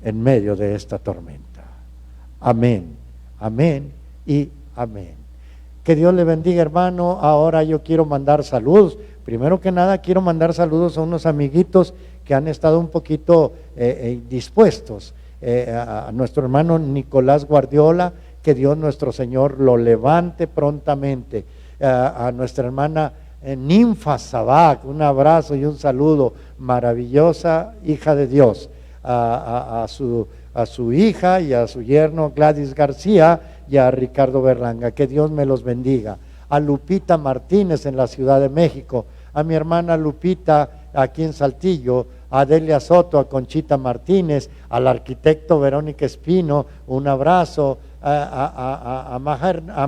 en medio de esta tormenta. Amén, amén y amén. Que Dios le bendiga, hermano. Ahora yo quiero mandar saludos. Primero que nada quiero mandar saludos a unos amiguitos que han estado un poquito dispuestos. A nuestro hermano Nicolás Guardiola, que Dios nuestro Señor lo levante prontamente. A nuestra hermana Ninfa Sabac, un abrazo y un saludo. Maravillosa hija de Dios. A su hija y a su yerno Gladys García y a Ricardo Berlanga, que Dios me los bendiga. A Lupita Martínez en la Ciudad de México, a mi hermana Lupita aquí en Saltillo, a Delia Soto, a Conchita Martínez, al arquitecto Verónica Espino, un abrazo, a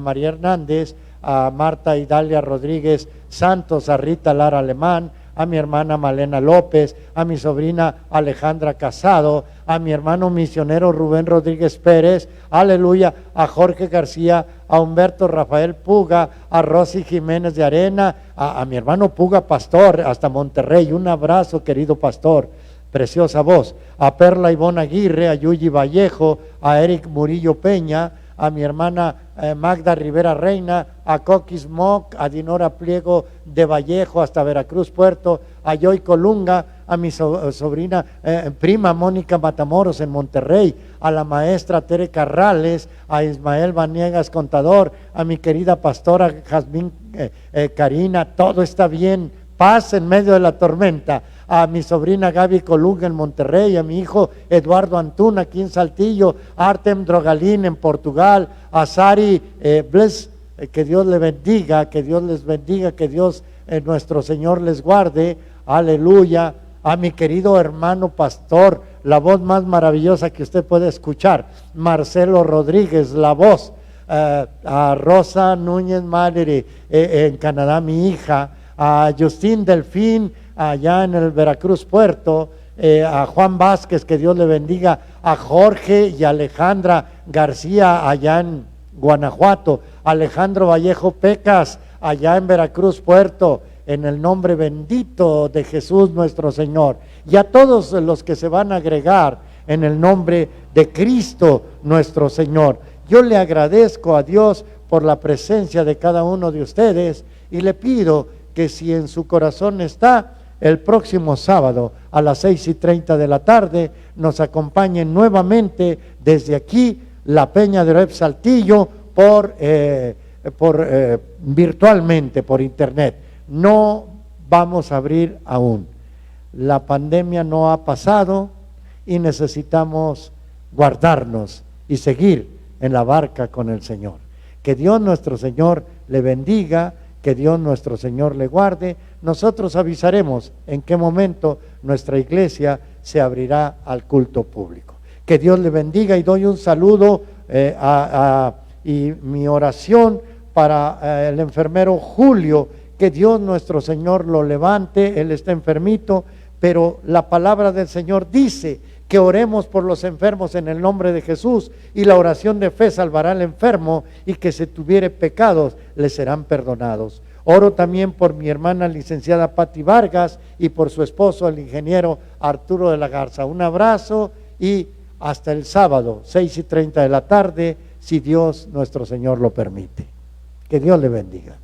María Hernández, a Marta Idalia Rodríguez Santos, a Rita Lara Alemán, a mi hermana Malena López, a mi sobrina Alejandra Casado, a mi hermano misionero Rubén Rodríguez Pérez, aleluya, a Jorge García, a Humberto Rafael Puga, a Rosy Jiménez de Arena, a mi hermano Puga Pastor, hasta Monterrey, un abrazo querido pastor, preciosa voz, a Perla Ivonne Aguirre, a Yuyi Vallejo, a Eric Murillo Peña, a mi hermana Magda Rivera Reina, a Coquis Moc, a Dinora Pliego de Vallejo hasta Veracruz Puerto, a Joy Colunga, a mi sobrina, prima Mónica Matamoros en Monterrey, a la maestra Tere Carrales, a Ismael Vaniegas Contador, a mi querida pastora Jazmín Karina, todo está bien, paz en medio de la tormenta, a mi sobrina Gaby Colunga en Monterrey, a mi hijo Eduardo Antún aquí en Saltillo, a Artem Drogalín en Portugal, a Sari Bless, que Dios le bendiga, que Dios les bendiga, que Dios nuestro Señor les guarde, aleluya, a mi querido hermano pastor, la voz más maravillosa que usted puede escuchar, Marcelo Rodríguez, la voz, a Rosa Núñez Madre en Canadá, mi hija, a Justín Delfín allá en el Veracruz Puerto, a Juan Vázquez, que Dios le bendiga, a Jorge y Alejandra García allá en Guanajuato, Alejandro Vallejo Pecas allá en Veracruz Puerto, en el nombre bendito de Jesús nuestro Señor, y a todos los que se van a agregar en el nombre de Cristo nuestro Señor. Yo le agradezco a Dios por la presencia de cada uno de ustedes y le pido que si en su corazón está, el próximo sábado a las 6:30 de la tarde nos acompañen nuevamente desde aquí, la Peña de Oreb Saltillo, virtualmente, por internet. No vamos a abrir aún. La pandemia no ha pasado y necesitamos guardarnos y seguir en la barca con el Señor. Que Dios nuestro Señor le bendiga, que Dios nuestro Señor le guarde. Nosotros avisaremos en qué momento nuestra iglesia se abrirá al culto público. Que Dios le bendiga y doy un saludo y mi oración para el enfermero Julio, que Dios nuestro Señor lo levante. Él está enfermito, pero la palabra del Señor dice que oremos por los enfermos en el nombre de Jesús, y la oración de fe salvará al enfermo, y que si tuviere pecados le serán perdonados. Oro también por mi hermana licenciada Patti Vargas y por su esposo el ingeniero Arturo de la Garza. Un abrazo y hasta el sábado 6:30 de la tarde, si Dios nuestro Señor lo permite. Que Dios le bendiga.